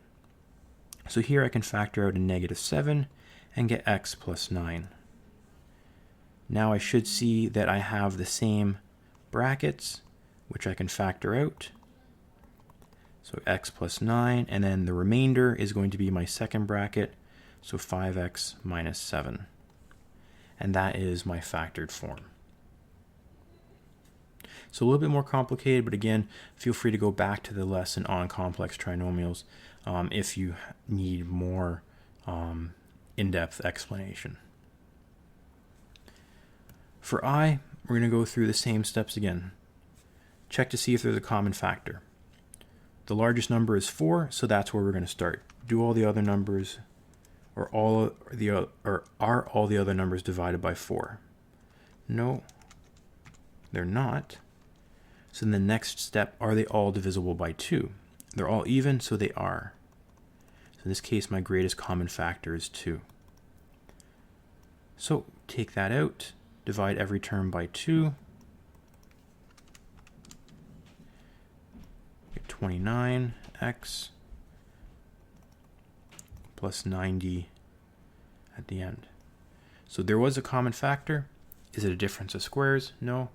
Speaker 1: So here I can factor out a negative 7 and get x plus 9. Now I should see that I have the same brackets, which I can factor out. So x plus 9, and then the remainder is going to be my second bracket, so 5x minus 7. And that is my factored form. So a little bit more complicated, but again, feel free to go back to the lesson on complex trinomials if you need more in-depth explanation. For I, we're going to go through the same steps again. Check to see if there's a common factor. The largest number is 4, so that's where we're going to start. Do all the other numbers, are all the other numbers divided by 4? No, they're not. So in the next step, are they all divisible by 2? They're all even, so they are. So in this case, my greatest common factor is 2. So take that out, divide every term by 2. Get 29x plus 90 at the end. So there was a common factor. Is it a difference of squares? No.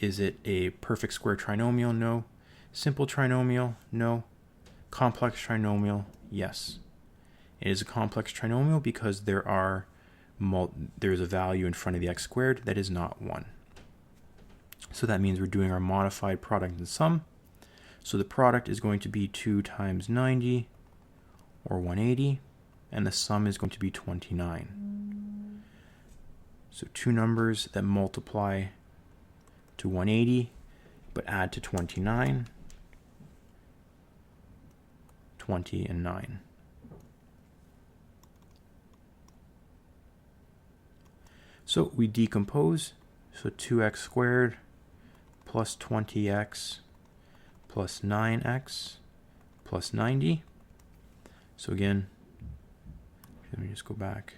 Speaker 1: Is it a perfect square trinomial? No. Simple trinomial? No. Complex trinomial? Yes. It is a complex trinomial because there's a value in front of the x squared that is not 1. So that means we're doing our modified product and sum. So the product is going to be 2 times 90, or 180, and the sum is going to be 29. So two numbers that multiply to 180, but add to 29, 20 and 9. So we decompose, so 2x squared plus 20x plus 9x plus 90. So again, let me just go back.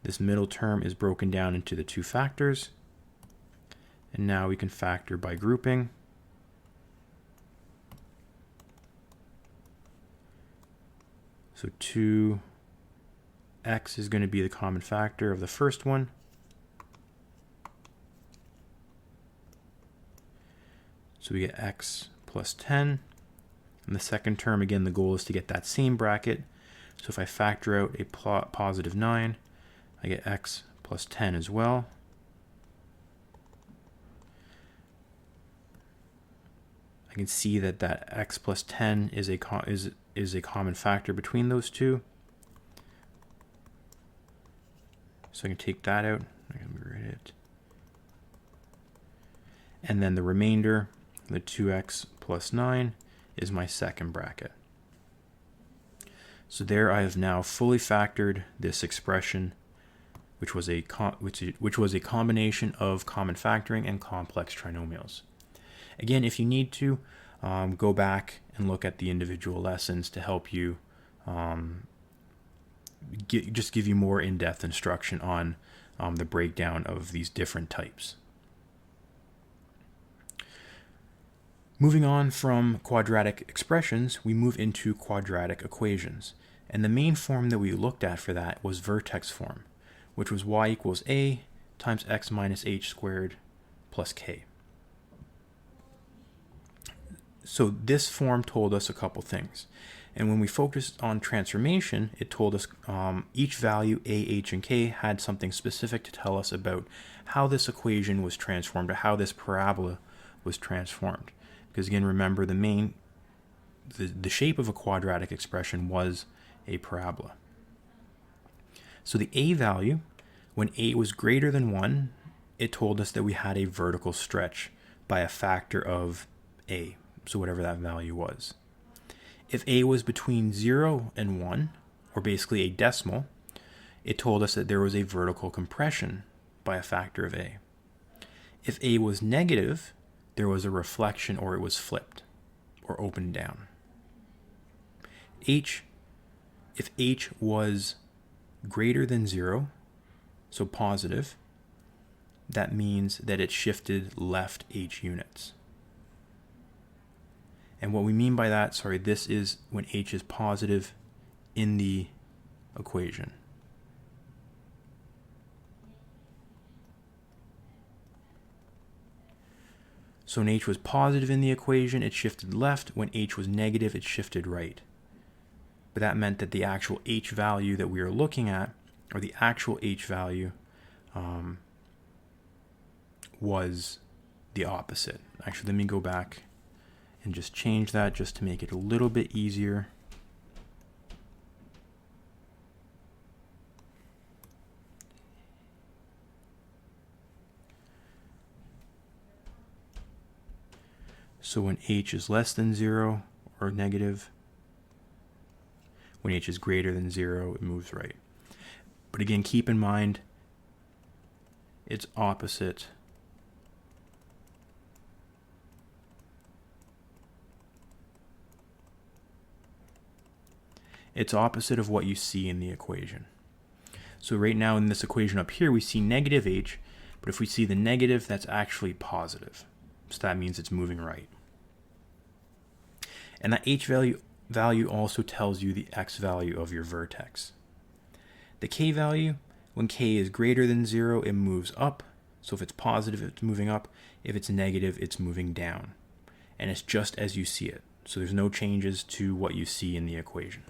Speaker 1: This middle term is broken down into the two factors. And now we can factor by grouping. So 2x is going to be the common factor of the first one. So we get x plus 10, and And the second term, again, the goal is to get that same bracket. So if I factor out a positive 9, I get x plus 10 as well. I can see that x plus 10 is a common factor between those two. So I can take that out. I can rewrite it. And then the remainder, the 2x plus 9, is my second bracket. So there I have now fully factored this expression, which was a combination of common factoring and complex trinomials. Again, if you need to, go back and look at the individual lessons to help you just give you more in-depth instruction on the breakdown of these different types. Moving on from quadratic expressions, we move into quadratic equations. And the main form that we looked at for that was vertex form, which was y equals a times x minus h squared plus k. So this form told us a couple things. And when we focused on transformation, it told us each value a, h, and k had something specific to tell us about how this equation was transformed, or how this parabola was transformed. Because again, remember, the shape of a quadratic expression was a parabola. So the a value, when a was greater than 1, it told us that we had a vertical stretch by a factor of a, so whatever that value was. If a was between 0 and 1, or basically a decimal, it told us that there was a vertical compression by a factor of a. If a was negative, there was a reflection, or it was flipped, or opened down. If h was greater than 0, so positive, that means that it shifted left h units. And what we mean by that, this is when h is positive in the equation. So when h was positive in the equation, it shifted left. When h was negative, it shifted right. But that meant that the actual h value that we are looking at, or the actual h value, was the opposite. Actually, let me go back and just change that just to make it a little bit easier. So when h is less than 0 or negative, when h is greater than 0, it moves right. But again, keep in mind, it's opposite of what you see in the equation. So right now in this equation up here, we see negative h, but if we see the negative, that's actually positive. So that means it's moving right. And that h value also tells you the x value of your vertex. The k value, when k is greater than 0, it moves up. So if it's positive, it's moving up. If it's negative, it's moving down. And it's just as you see it. So there's no changes to what you see in the equation.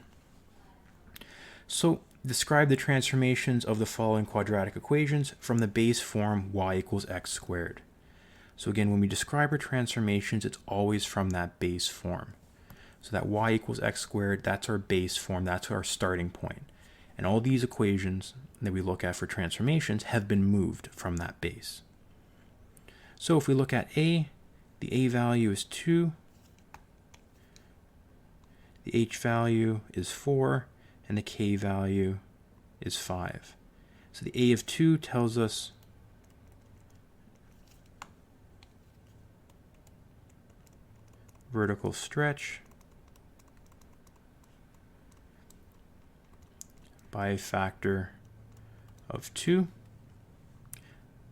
Speaker 1: So describe the transformations of the following quadratic equations from the base form y equals x squared. So again, when we describe our transformations, it's always from that base form. So that y equals x squared, that's our base form, that's our starting point. And all these equations that we look at for transformations have been moved from that base. So if we look at a, the a value is 2, the h value is 4, and the k value is 5. So the a of 2 tells us vertical stretch by a factor of 2.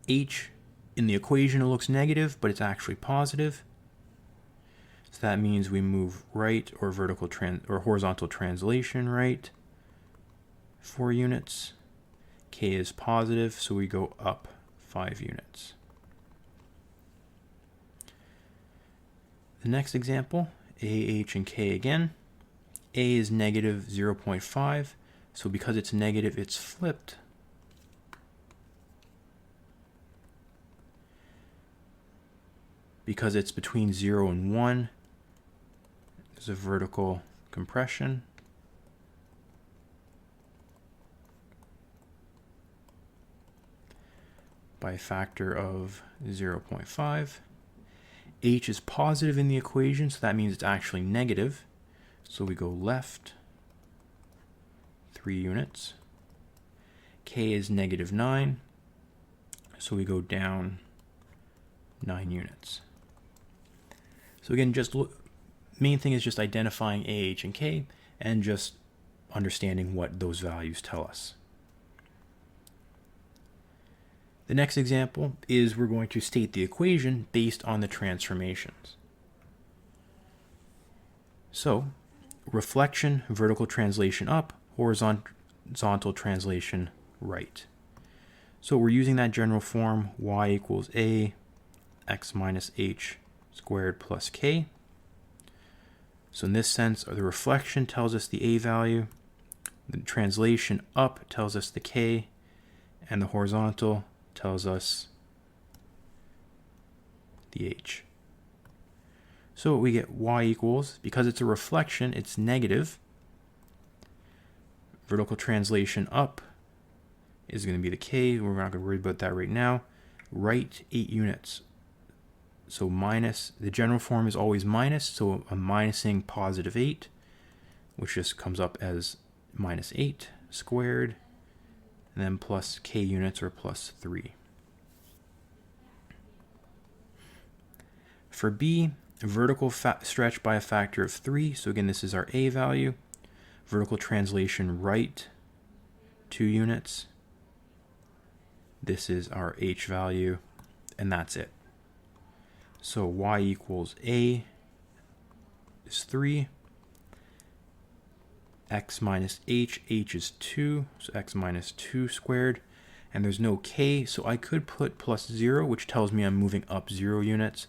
Speaker 1: H in the equation, it looks negative, but it's actually positive. So that means we move right, or horizontal translation right, 4 units. K is positive, so we go up 5 units. The next example A, H, and K again. A is negative 0.5, so because it's negative, it's flipped. Because it's between 0 and 1, there's a vertical compression. By a factor of 0.5. H is positive in the equation, so that means it's actually negative. So we go left 3 units. K is negative 9, so we go down 9 units. So again, main thing is just identifying A, H, and K, and just understanding what those values tell us. The next example is we're going to state the equation based on the transformations. So, reflection, vertical translation up, horizontal translation right. So we're using that general form, y equals a, x minus h squared plus k. So in this sense, the reflection tells us the a value, the translation up tells us the k, and the horizontal tells us the h. So we get y equals, because it's a reflection, it's negative. Vertical translation up is going to be the k. We're not going to worry about that right now. Right 8 units. So minus, the general form is always minus, so I'm minusing positive 8, which just comes up as minus 8 squared, and then plus k units, or plus 3. For B, vertical stretch by a factor of 3. So again, this is our A value. Vertical translation right 2 units. This is our H value, and that's it. So y equals A is 3. X minus h, h is 2, so x minus 2 squared, and there's no k, so I could put plus 0, which tells me I'm moving up 0 units,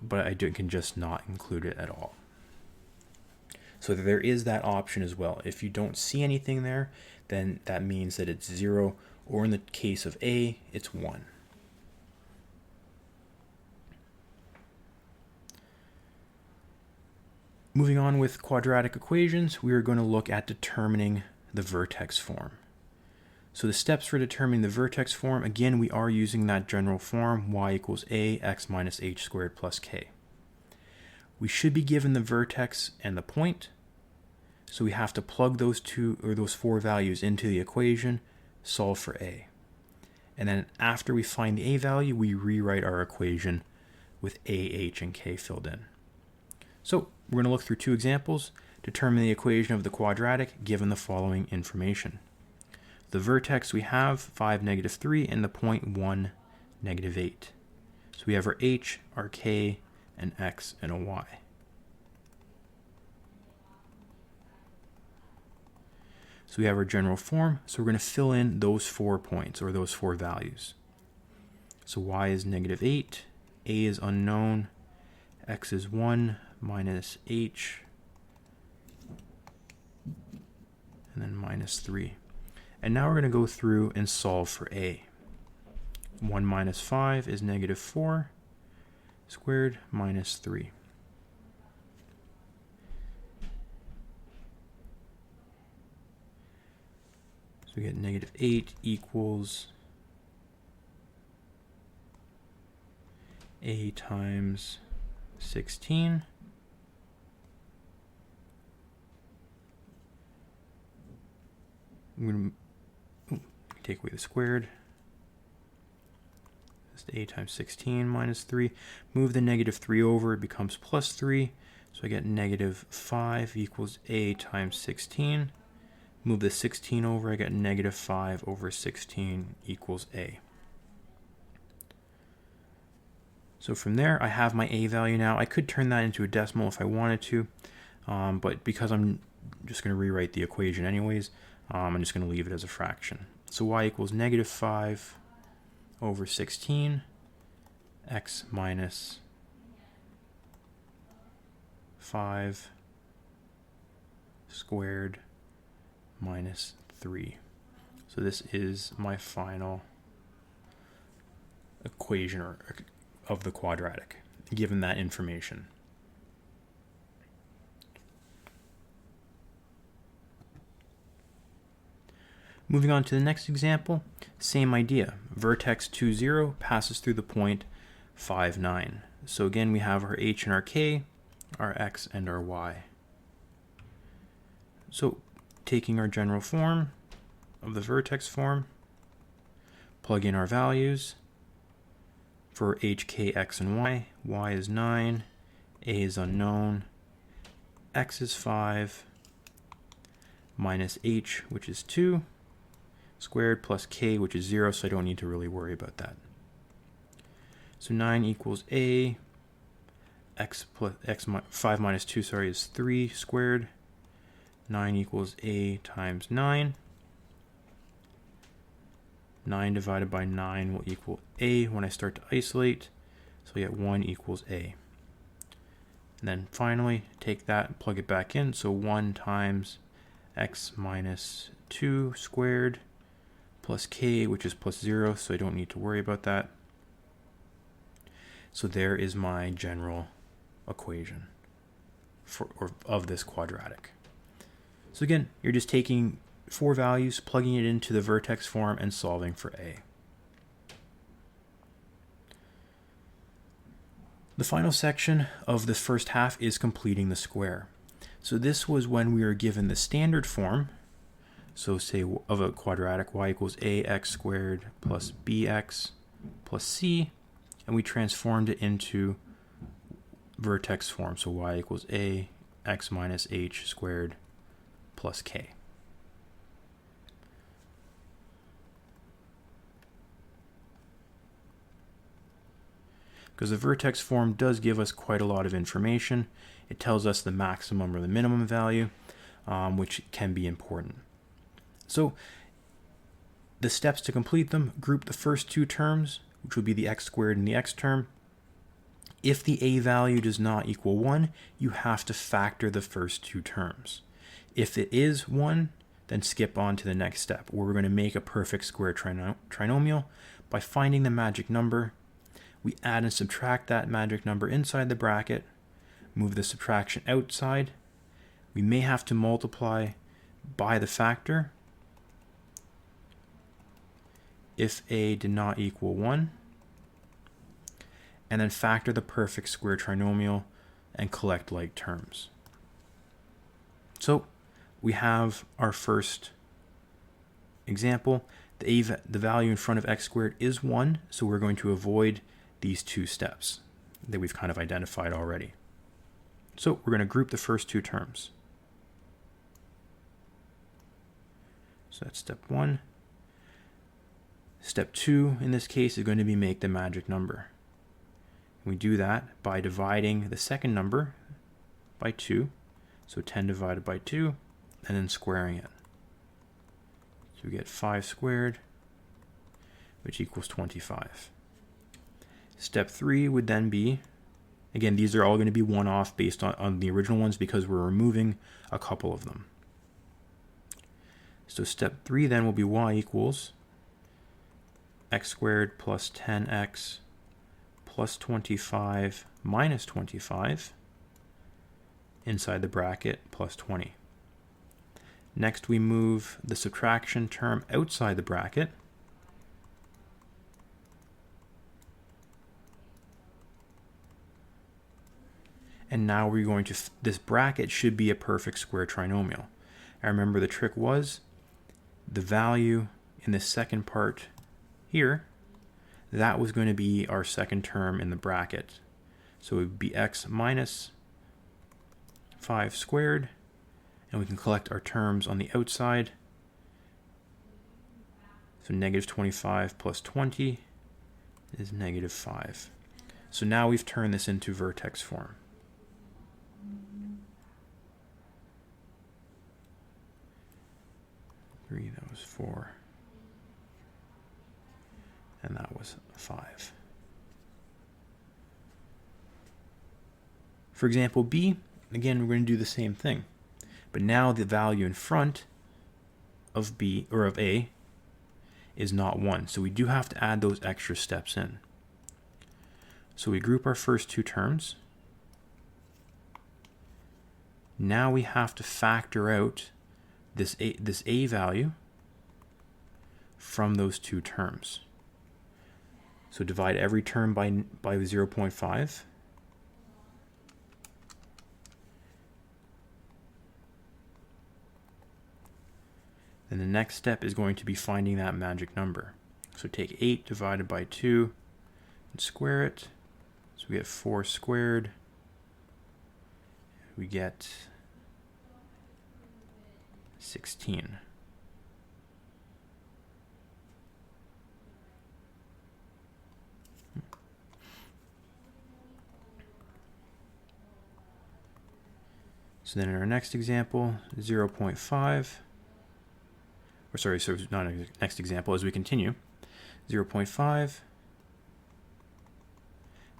Speaker 1: but I can just not include it at all. So there is that option as well. If you don't see anything there, then that means that it's 0, or in the case of A, it's 1. Moving on with quadratic equations, we are going to look at determining the vertex form. So the steps for determining the vertex form, again, we are using that general form, y equals a, x minus h squared plus k. We should be given the vertex and the point, so we have to plug those 4 values into the equation, solve for a. And then after we find the a value, we rewrite our equation with a, h, and k filled in. So we're going to look through 2 examples, determine the equation of the quadratic given the following information. The vertex we have 5, negative 3, and the point 1, negative 8. So we have our h, our k, an x, and a y. So we have our general form, so we're going to fill in those 4 points, or those 4 values. So y is negative 8, a is unknown, x is 1, minus h, and then minus 3. And now we're going to go through and solve for a. 1 minus 5 is negative 4 squared minus 3. So we get negative 8 equals a times 16. I'm going to take away the squared. Just a times 16 minus 3. Move the negative 3 over, it becomes plus 3. So I get negative 5 equals a times 16. Move the 16 over, I get negative 5 over 16 equals a. So from there, I have my a value now. I could turn that into a decimal if I wanted to, but because I'm just going to rewrite the equation anyways, I'm just going to leave it as a fraction. So y equals negative 5 over 16, x minus 5 squared minus 3. So this is my final equation of the quadratic, given that information. Moving on to the next example, same idea. Vertex 2, 0 passes through the point 5, 9. So again, we have our h and our k, our x and our y. So taking our general form of the vertex form, plug in our values for h, k, x, and y. Y is 9, a is unknown, x is 5, minus h, which is 2, squared plus k, which is 0, so I don't need to really worry about that. So 9 equals a, x plus x 5 minus 2, sorry, is 3 squared. 9 equals a times 9. 9 divided by 9 will equal a when I start to isolate, so I get 1 equals a. And then finally, take that and plug it back in, so 1 times x minus 2 squared plus k, which is plus 0, so I don't need to worry about that. So there is my general equation of this quadratic. So again, you're just taking 4 values, plugging it into the vertex form, and solving for a. The final section of the first half is completing the square. So this was when we were given the standard form, so say of a quadratic, y equals ax squared plus bx plus c, and we transformed it into vertex form, so y equals a x minus h squared plus k. Because the vertex form does give us quite a lot of information. It tells us the maximum or the minimum value, which can be important. So the steps to complete them: group the first 2 terms, which would be the x squared and the x term. If the a value does not equal 1, you have to factor the first 2 terms. If it is 1, then skip on to the next step, where we're going to make a perfect square trinomial by finding the magic number. We add and subtract that magic number inside the bracket, move the subtraction outside. We may have to multiply by the factor if a did not equal 1, and then factor the perfect square trinomial and collect like terms. So we have our first example. The value in front of x squared is 1, so we're going to avoid these 2 steps that we've kind of identified already. So we're going to group the first 2 terms. So that's step 1. Step 2 in this case is going to be make the magic number. We do that by dividing the second number by 2, so 10 divided by 2, and then squaring it. So we get 5 squared, which equals 25. Step 3 would then be, again, these are all going to be one-off based on the original ones because we're removing a couple of them. So step 3 then will be y equals x squared plus 10x plus 25 minus 25 inside the bracket plus 20. Next we move the subtraction term outside the bracket. And now we're going to, this bracket should be a perfect square trinomial. I remember the trick was the value in the second part here, that was going to be our second term in the bracket. So it would be x minus 5 squared, and we can collect our terms on the outside. So negative 25 plus 20 is negative 5. So now we've turned this into vertex form. That was 4, and that was 5. For example B, again, we're going to do the same thing. But now the value in front of B, or of A, is not 1. So we do have to add those extra steps in. So we group our first two terms. Now we have to factor out this A value from those two terms. So divide every term by 0.5. Then the next step is going to be finding that magic number. So take 8 divided by 2 and square it. So we get 4 squared. We get 16. So then in our next example, 0.5, or sorry, so not a next example, as we continue, 0.5,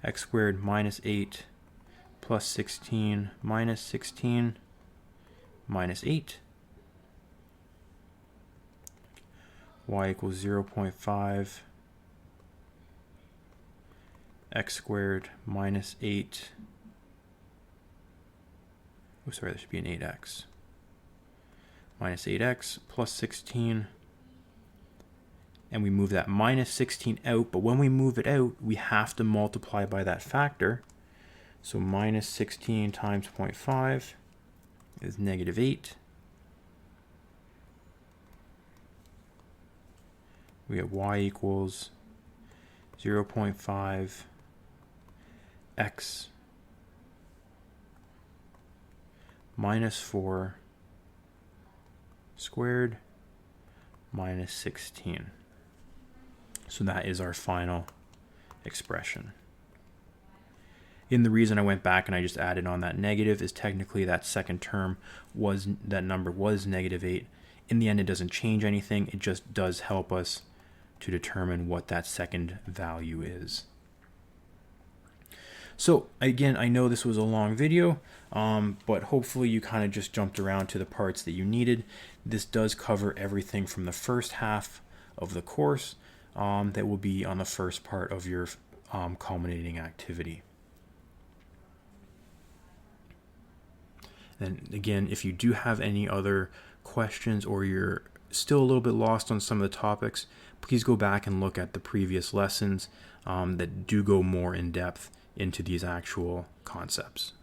Speaker 1: x squared minus 8 plus 16 minus 16 minus 8, y equals 0.5, x squared minus 8, oh sorry, that should be an 8x, minus 8x plus 16, and we move that minus 16 out, but when we move it out, we have to multiply by that factor. So minus 16 times 0.5 is negative 8. We get y equals 0.5 x minus 4 squared minus 16. So that is our final expression. And the reason I went back and I just added on that negative is technically that second term was, that number was negative 8. In the end, it doesn't change anything. It just does help us to determine what that second value is. So again, I know this was a long video, but hopefully you kind of just jumped around to the parts that you needed. This does cover everything from the first half of the course that will be on the first part of your culminating activity. And again, if you do have any other questions or you're still a little bit lost on some of the topics, please go back and look at the previous lessons that do go more in depth into these actual concepts.